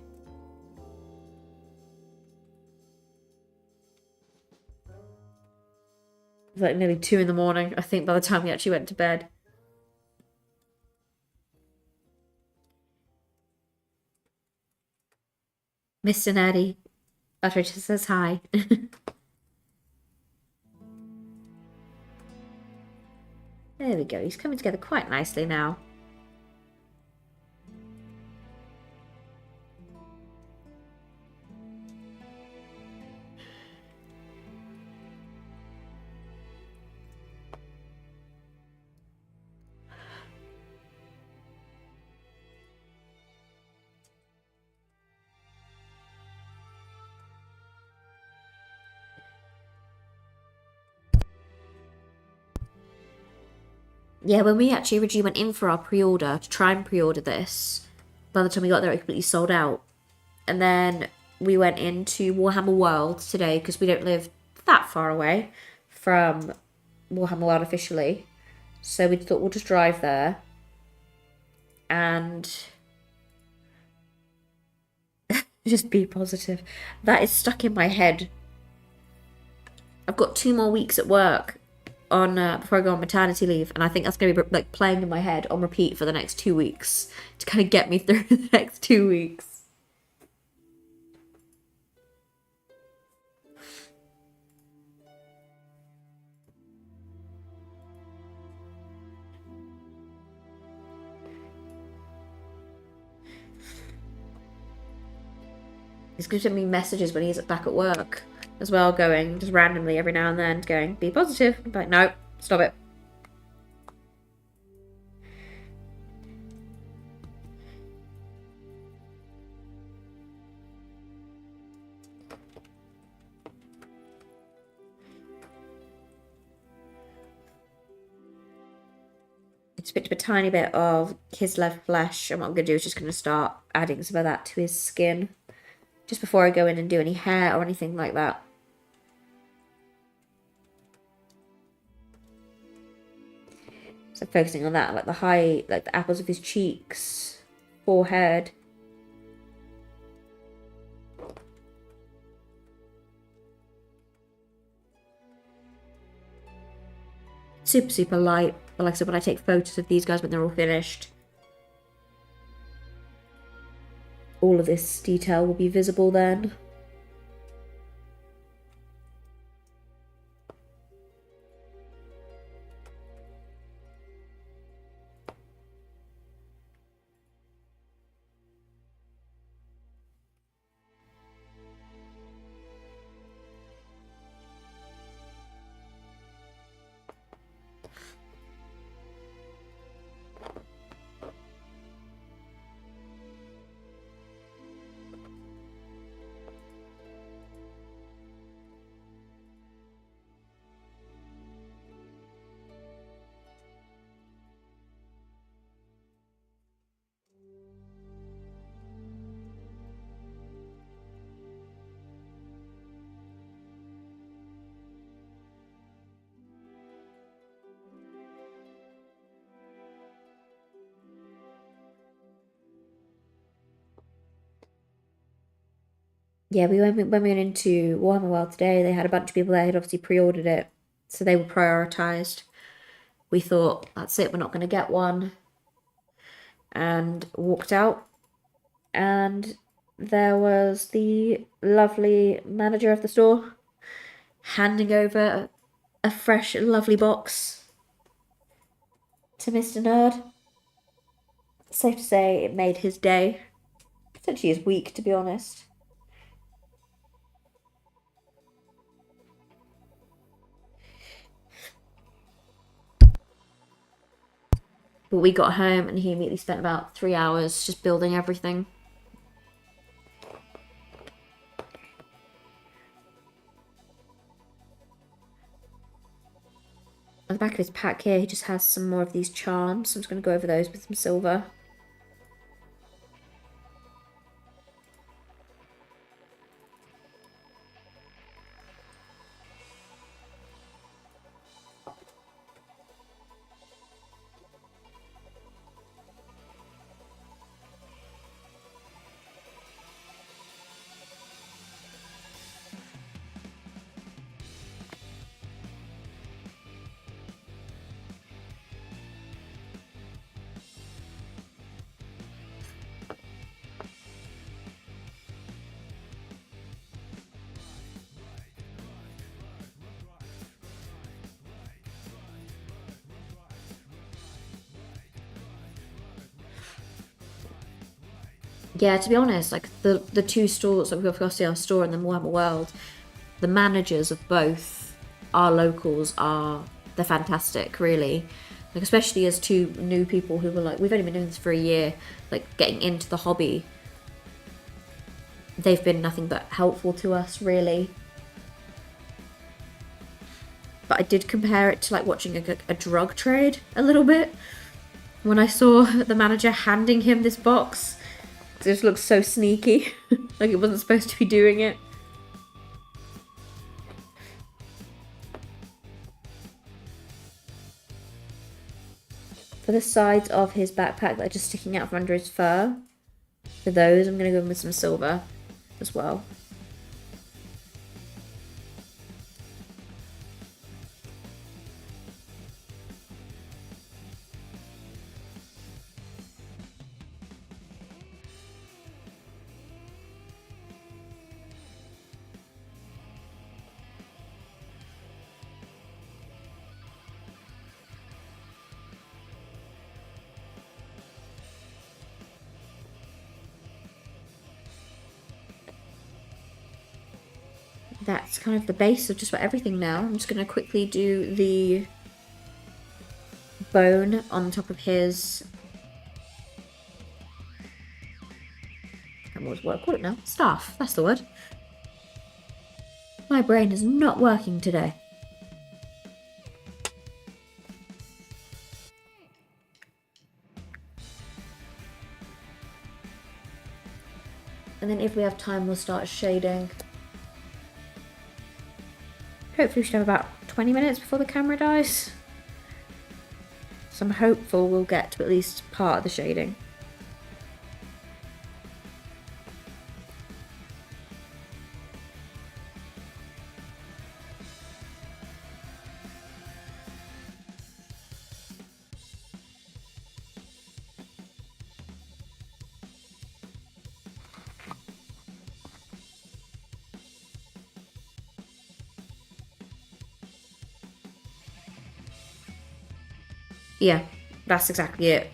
It was like nearly 2 in the morning, I think, by the time we actually went to bed. Mr. Nerdy. Butter just says hi. There we go. He's coming together quite nicely now. Yeah, when we actually originally went in for our pre-order to try and pre-order this, by the time we got there, it completely sold out. And then we went into Warhammer World today because we don't live that far away from Warhammer World officially. So we thought we'll just drive there. And just be positive. That is stuck in my head. I've got 2 more weeks at work on before I go on maternity leave, and I think that's going to be like playing in my head on repeat for the next 2 weeks to kind of get me through the next 2 weeks. He's going to send me messages when he's back at work as well, going just randomly every now and then, going, be positive. I'm like, no, stop it. Just picked up a tiny bit of Kislev flesh, and what I'm going to do is just going to start adding some of that to his skin just before I go in and do any hair or anything like that. So focusing on that, like the apples of his cheeks, forehead. Super, super light. But like I said, when I take photos of these guys when they're all finished, all of this detail will be visible then. Yeah, when we went into Warhammer World today, they had a bunch of people there who'd obviously pre-ordered it, so they were prioritised. We thought, that's it, we're not going to get one, and walked out, and there was the lovely manager of the store handing over a fresh, lovely box to Mr. Nerd. Safe to say, it made his day. Essentially his week, to be honest. But we got home and he immediately spent about 3 hours just building everything. On the back of his pack here, he just has some more of these charms. So I'm just going to go over those with some silver. Yeah, to be honest, like the 2 stores, like we've got our store and then Warhammer World, the managers of both our locals they're fantastic, really. Like especially as 2 new people who were like, we've only been doing this for a year, like getting into the hobby. They've been nothing but helpful to us, really. but I did compare it to like watching a drug trade a little bit. When I saw the manager handing him this box, it just looked so sneaky, like it wasn't supposed to be doing it. For the sides of his backpack that are just sticking out from under his fur, for those I'm going to go in with some silver as well. That's kind of the base of just about everything now. I'm just going to quickly do the bone on top of his... I can't remember what I call it now. Staff, that's the word. My brain is not working today. And then if we have time, we'll start shading. Hopefully we should have about 20 minutes before the camera dies. So I'm hopeful we'll get to at least part of the shading. Yeah, that's exactly it.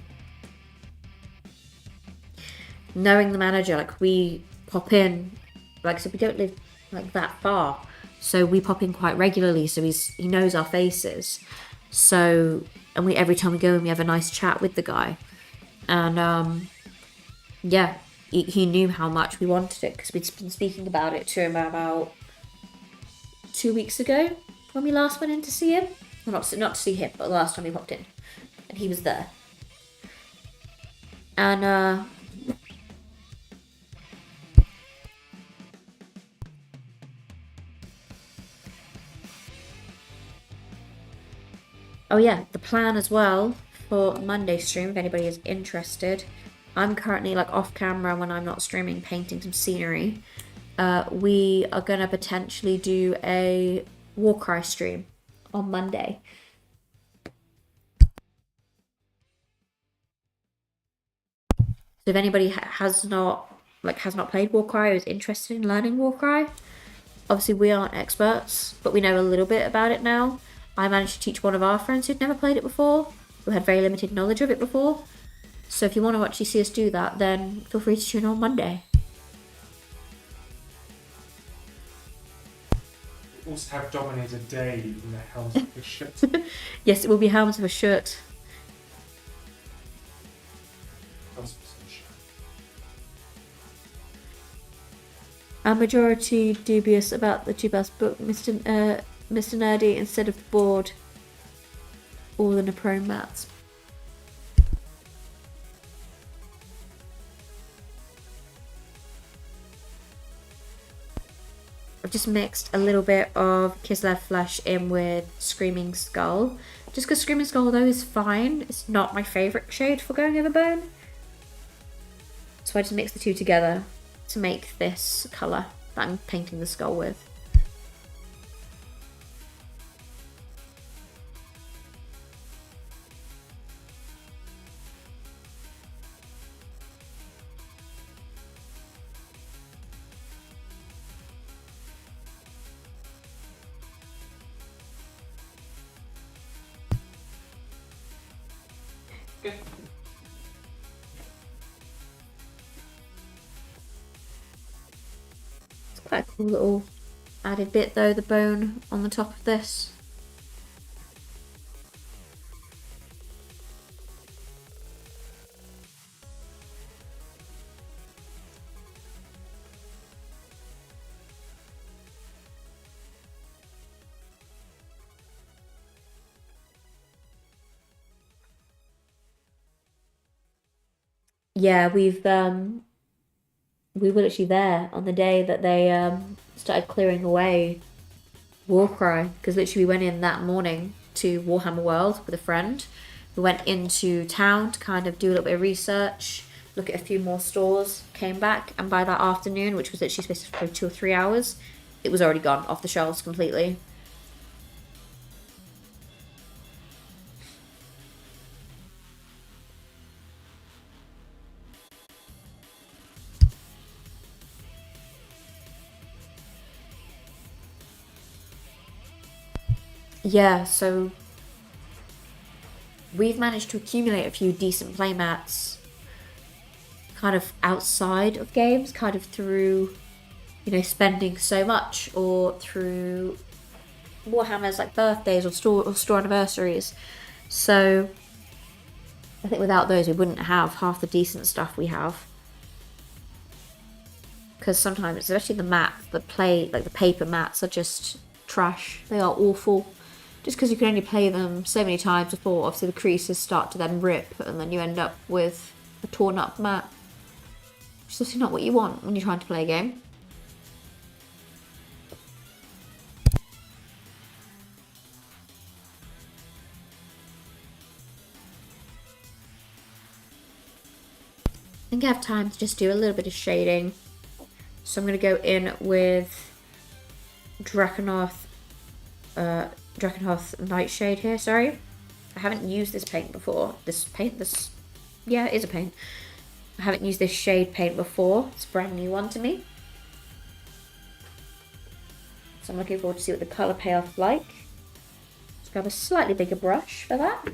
Knowing the manager, like we pop in, like I said, we don't live like that far, so we pop in quite regularly. So he knows our faces. So and we every time we go in, we have a nice chat with the guy, and yeah, he knew how much we wanted it because we'd been speaking about it to him about 2 weeks ago when we last went in to see him. Well, not to see him, but the last time we popped in. And he was there. And oh yeah, the plan as well for Monday stream, if anybody is interested. I'm currently like off camera when I'm not streaming, painting some scenery. We are gonna potentially do a Warcry stream on Monday. So if anybody has not played Warcry or is interested in learning Warcry, obviously we aren't experts, but we know a little bit about it now. I managed to teach one of our friends who'd never played it before, who had very limited knowledge of it before. So if you want to actually see us do that, then feel free to tune in on Monday. We also have Dominator Day in the Helms of the Shit. Yes, it will be Helms of a Shirt. A majority dubious about the Tubas book, Mr. Nerdy, instead of the board, all the Naprone mats. I've just mixed a little bit of Kislev flesh in with Screaming Skull. Just because Screaming Skull though is fine, it's not my favourite shade for going over bone. So I just mixed the two together to make this colour that I'm painting the skull with. Good. Quite a cool little added bit though, the bone on the top of this. yeah, we were literally there on the day that they started clearing away Warcry, because literally we went in that morning to Warhammer World with a friend. We went into town to kind of do a little bit of research, look at a few more stores, came back, and by that afternoon, which was literally supposed to be 2 or 3 hours, it was already gone off the shelves completely. Yeah, so we've managed to accumulate a few decent playmats kind of outside of games, kind of through, spending so much or through Warhammer's like birthdays or store anniversaries. So I think without those, we wouldn't have half the decent stuff we have. Because sometimes, especially the mats, like the paper mats, are just trash. They are awful. Just because you can only play them so many times before, obviously, the creases start to then rip, and then you end up with a torn up mat. Which is obviously not what you want when you're trying to play a game. I think I have time to just do a little bit of shading. So I'm going to go in with Drakenhoth Nightshade here, sorry. I haven't used this paint before. Yeah, it is a paint. I haven't used this shade paint before. It's a brand new one to me. So I'm looking forward to see what the colour payoff like. Let's grab a slightly bigger brush for that.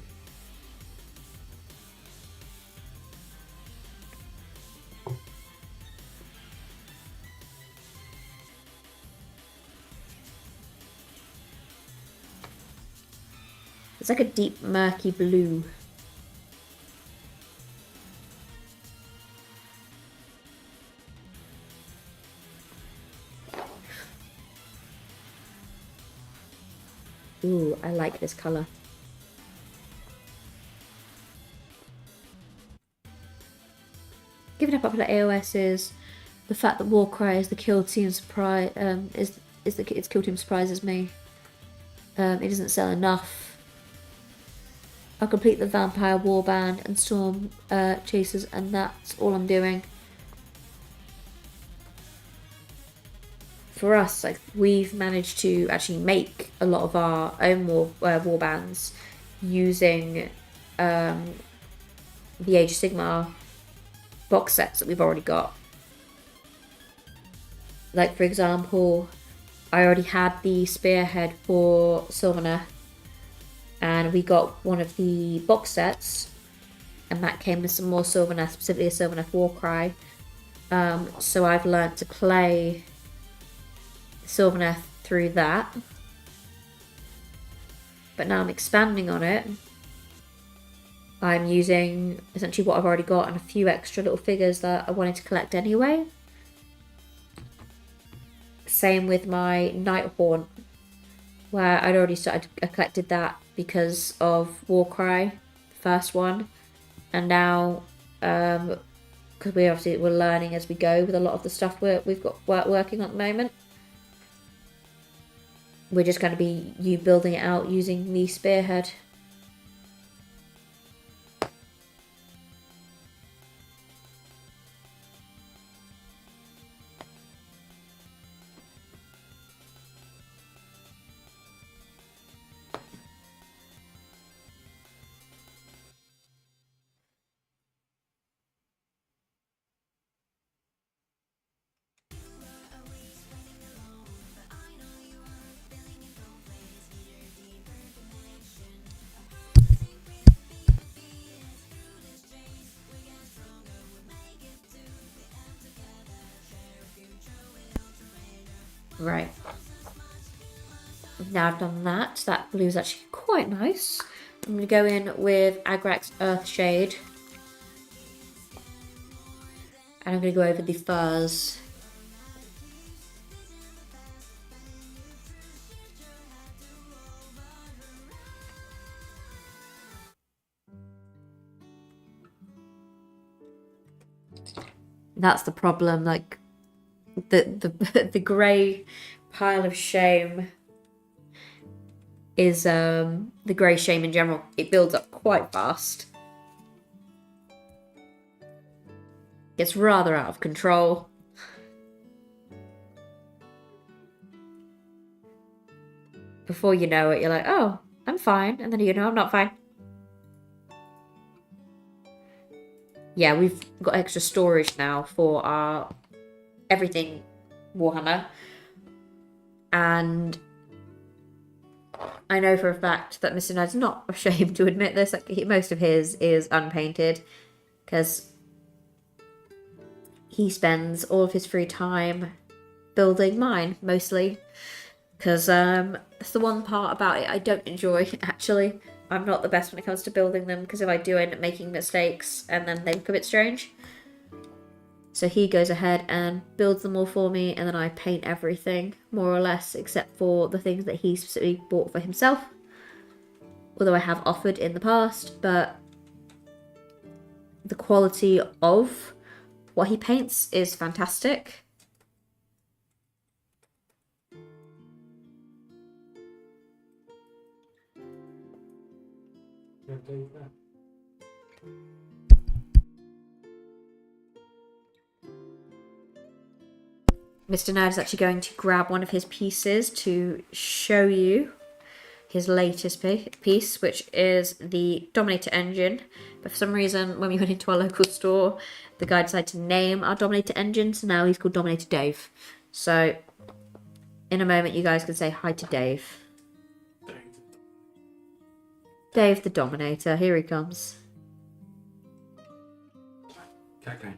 It's like a deep murky blue. Ooh, I like this colour. Given how popular AOS is, the fact that Warcry is the kill team surprise its kill team surprises me. It doesn't sell enough. I'll complete the Vampire Warband and Storm Chasers, and that's all I'm doing. For us, like, we've managed to actually make a lot of our own warbands using the Age of Sigmar box sets that we've already got. Like, for example, I already had the Spearhead for Sylvaneth, and we got one of the box sets, and that came with some more Sylvaneth, specifically a Sylvaneth Warcry. So I've learned to play Sylvaneth through that, but now I'm expanding on it. I'm using essentially what I've already got and a few extra little figures that I wanted to collect anyway. Same with my Nighthaunt, where I'd already collected that because of Warcry, the first one, and now because we're learning as we go with a lot of the stuff we've got working on at the moment. We're just going to be building it out using the Spearhead. Right. Now I've done that. That blue is actually quite nice. I'm going to go in with Agrax Earthshade. And I'm going to go over the furs. That's the problem. Like the grey pile of shame is the grey shame in general. It builds up quite fast. Gets rather out of control. Before you know it, you're like, oh, I'm fine. And then you know I'm not fine. Yeah, we've got extra storage now for our everything Warhammer. And I know for a fact that Mr. Ned's not ashamed to admit this. Like, most of his is unpainted because he spends all of his free time building mine, mostly. Because that's the one part about it I don't enjoy, actually. I'm not the best when it comes to building them, because if I do end up making mistakes and then they look a bit strange. So he goes ahead and builds them all for me, and then I paint everything, more or less, except for the things that he specifically bought for himself. Although I have offered in the past, but the quality of what he paints is fantastic. Mr. Nerd is actually going to grab one of his pieces to show you his latest piece, which is the Dominator engine. But for some reason, when we went into our local store, the guy decided to name our Dominator engine, so now he's called Dominator Dave. So, in a moment, you guys can say hi to Dave. Dave the Dominator, here he comes. Okay.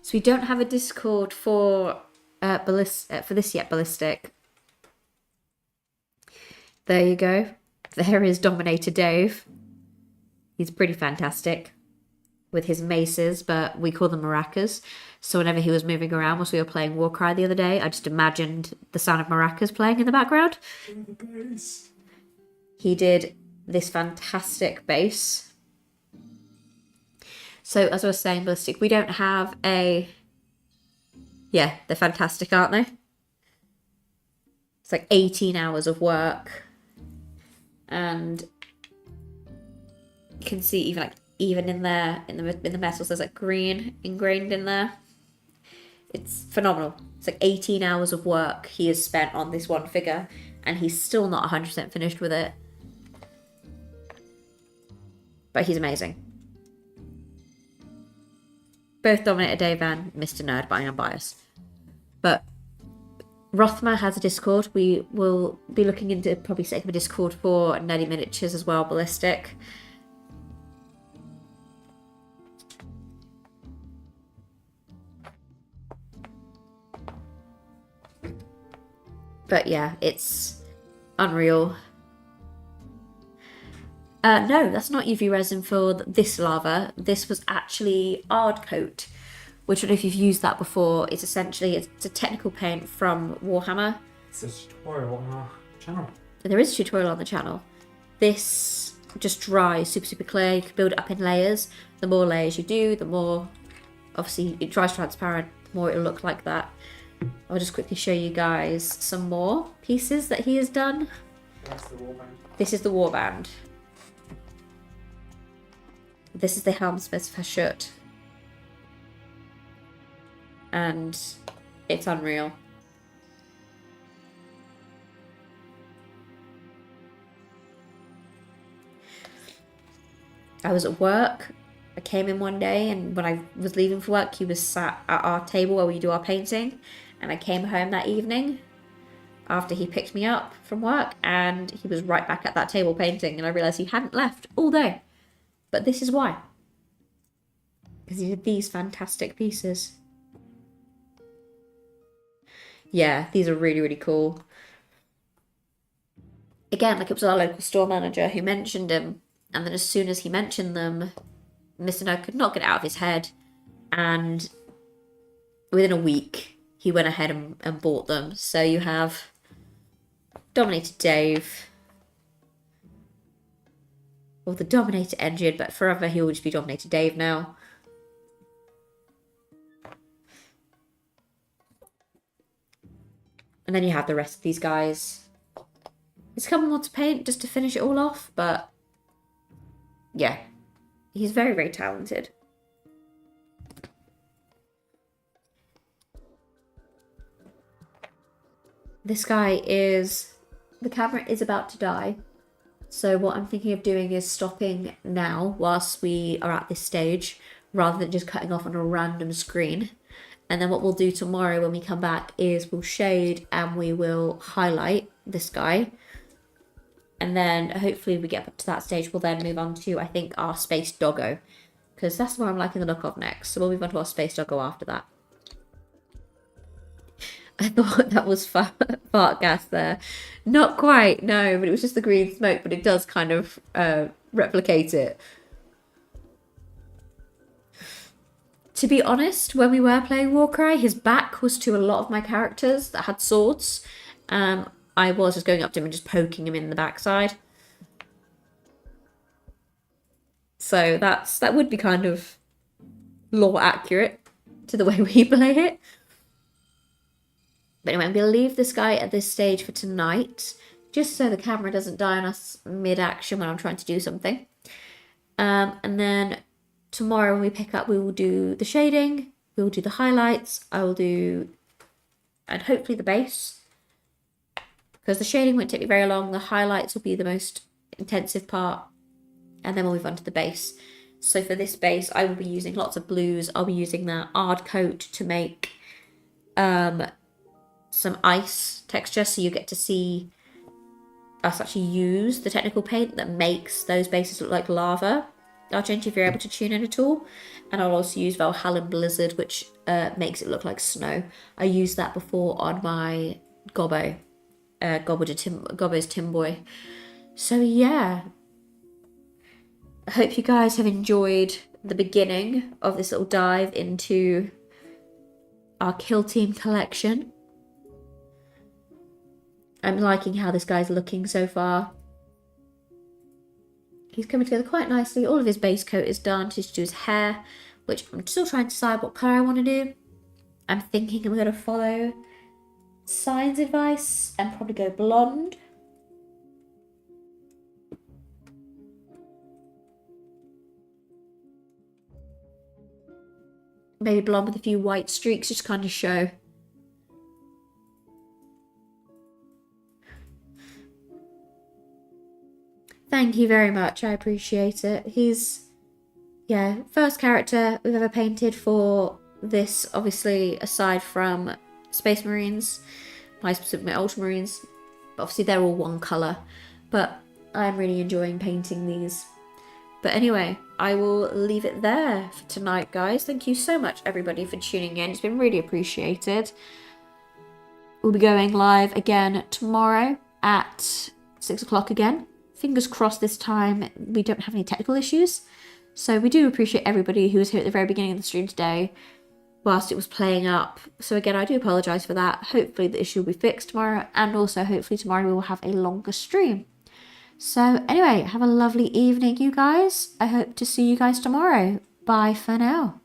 So we don't have a Discord for this yet, Ballistic. There you go. There is Dominator Dave. He's pretty fantastic with his maces, but we call them maracas. So whenever he was moving around, whilst we were playing Warcry the other day, I just imagined the sound of maracas playing in the background. He did this fantastic bass. So as I was saying, Ballistic, we don't have a... Yeah, they're fantastic, aren't they? It's like 18 hours of work. And you can see even in there, in the metals, there's like green ingrained in there. It's phenomenal. It's like 18 hours of work he has spent on this one figure, and he's still not 100% finished with it. But he's amazing. Both Dominator Dave and Mr. Nerd, but I am biased. But Rothmer has a Discord. We will be looking into probably setting up a Discord for Nerdy Miniatures as well, Ballistic. But yeah, it's unreal. No, that's not UV resin for this lava. This was actually Ardcoat, which I don't know if you've used that before. It's essentially, it's a technical paint from Warhammer. It's a tutorial on our channel. There is a tutorial on the channel. This just dries super, super clear. You can build it up in layers. The more layers you do, the more, obviously, it dries transparent, the more it'll look like that. I'll just quickly show you guys some more pieces that he has done. That's the warband. This is the warband. This is the Helmsmith's Verschut. And it's unreal. I was at work. I came in one day, and when I was leaving for work, he was sat at our table where we do our painting. And I came home that evening after he picked me up from work, and he was right back at that table painting, and I realised he hadn't left all day. But this is why. Because he did these fantastic pieces. Yeah, these are really, really cool. Again, like, it was our local store manager who mentioned him, and then as soon as he mentioned them, Mr. No could not get it out of his head, and within a week, he went ahead and bought them. So you have Dominator Dave, or the Dominator engine, but forever he will just be Dominator Dave now. And then you have the rest of these guys. It's coming on to paint just to finish it all off, but yeah, he's very, very talented. This guy is... The camera is about to die. So what I'm thinking of doing is stopping now whilst we are at this stage, rather than just cutting off on a random screen. And then what we'll do tomorrow when we come back is we'll shade and we will highlight this guy. And then hopefully we get up to that stage, we'll then move on to, I think, our Space Doggo. Because that's what I'm liking the look of next. So we'll move on to our Space Doggo after that. I thought that was fart gas there. Not quite, no, but it was just the green smoke, but it does kind of replicate it. To be honest, when we were playing Warcry, his back was to a lot of my characters that had swords. I was just going up to him and just poking him in the backside. So that would be kind of lore accurate to the way we play it. But anyway, I'm going to leave this guy at this stage for tonight, just so the camera doesn't die on us mid-action when I'm trying to do something. And then tomorrow when we pick up, we will do the shading, we will do the highlights, I will do, and hopefully the base. Because the shading won't take me very long, the highlights will be the most intensive part, and then we'll move on to the base. So for this base, I will be using lots of blues. I'll be using that Ard coat to make some ice texture, so you get to see us actually use the technical paint that makes those bases look like lava. Argenti, if you're able to tune in at all. And I'll also use Valhallan Blizzard, which makes it look like snow. I used that before on my Gobbo. Gobbo's Timboy. So yeah, I hope you guys have enjoyed the beginning of this little dive into our Kill Team collection. I'm liking how this guy's looking so far. He's coming together quite nicely. All of his base coat is done. Just do his hair, which I'm still trying to decide what colour I want to do. I'm thinking I'm going to follow Sign's advice and probably go blonde. Maybe blonde with a few white streaks, just kind of show. Thank you very much, I appreciate it. He's, yeah, first character we've ever painted for this, obviously, aside from Space Marines, my Ultramarines. Obviously, they're all one colour, but I'm really enjoying painting these. But anyway, I will leave it there for tonight, guys. Thank you so much, everybody, for tuning in. It's been really appreciated. We'll be going live again tomorrow at 6 o'clock again. Fingers crossed this time we don't have any technical issues. So we do appreciate everybody who was here at the very beginning of the stream today whilst it was playing up. So again, I do apologise for that. Hopefully the issue will be fixed tomorrow, and also hopefully tomorrow we will have a longer stream. So anyway, have a lovely evening, you guys. I hope to see you guys tomorrow. Bye for now.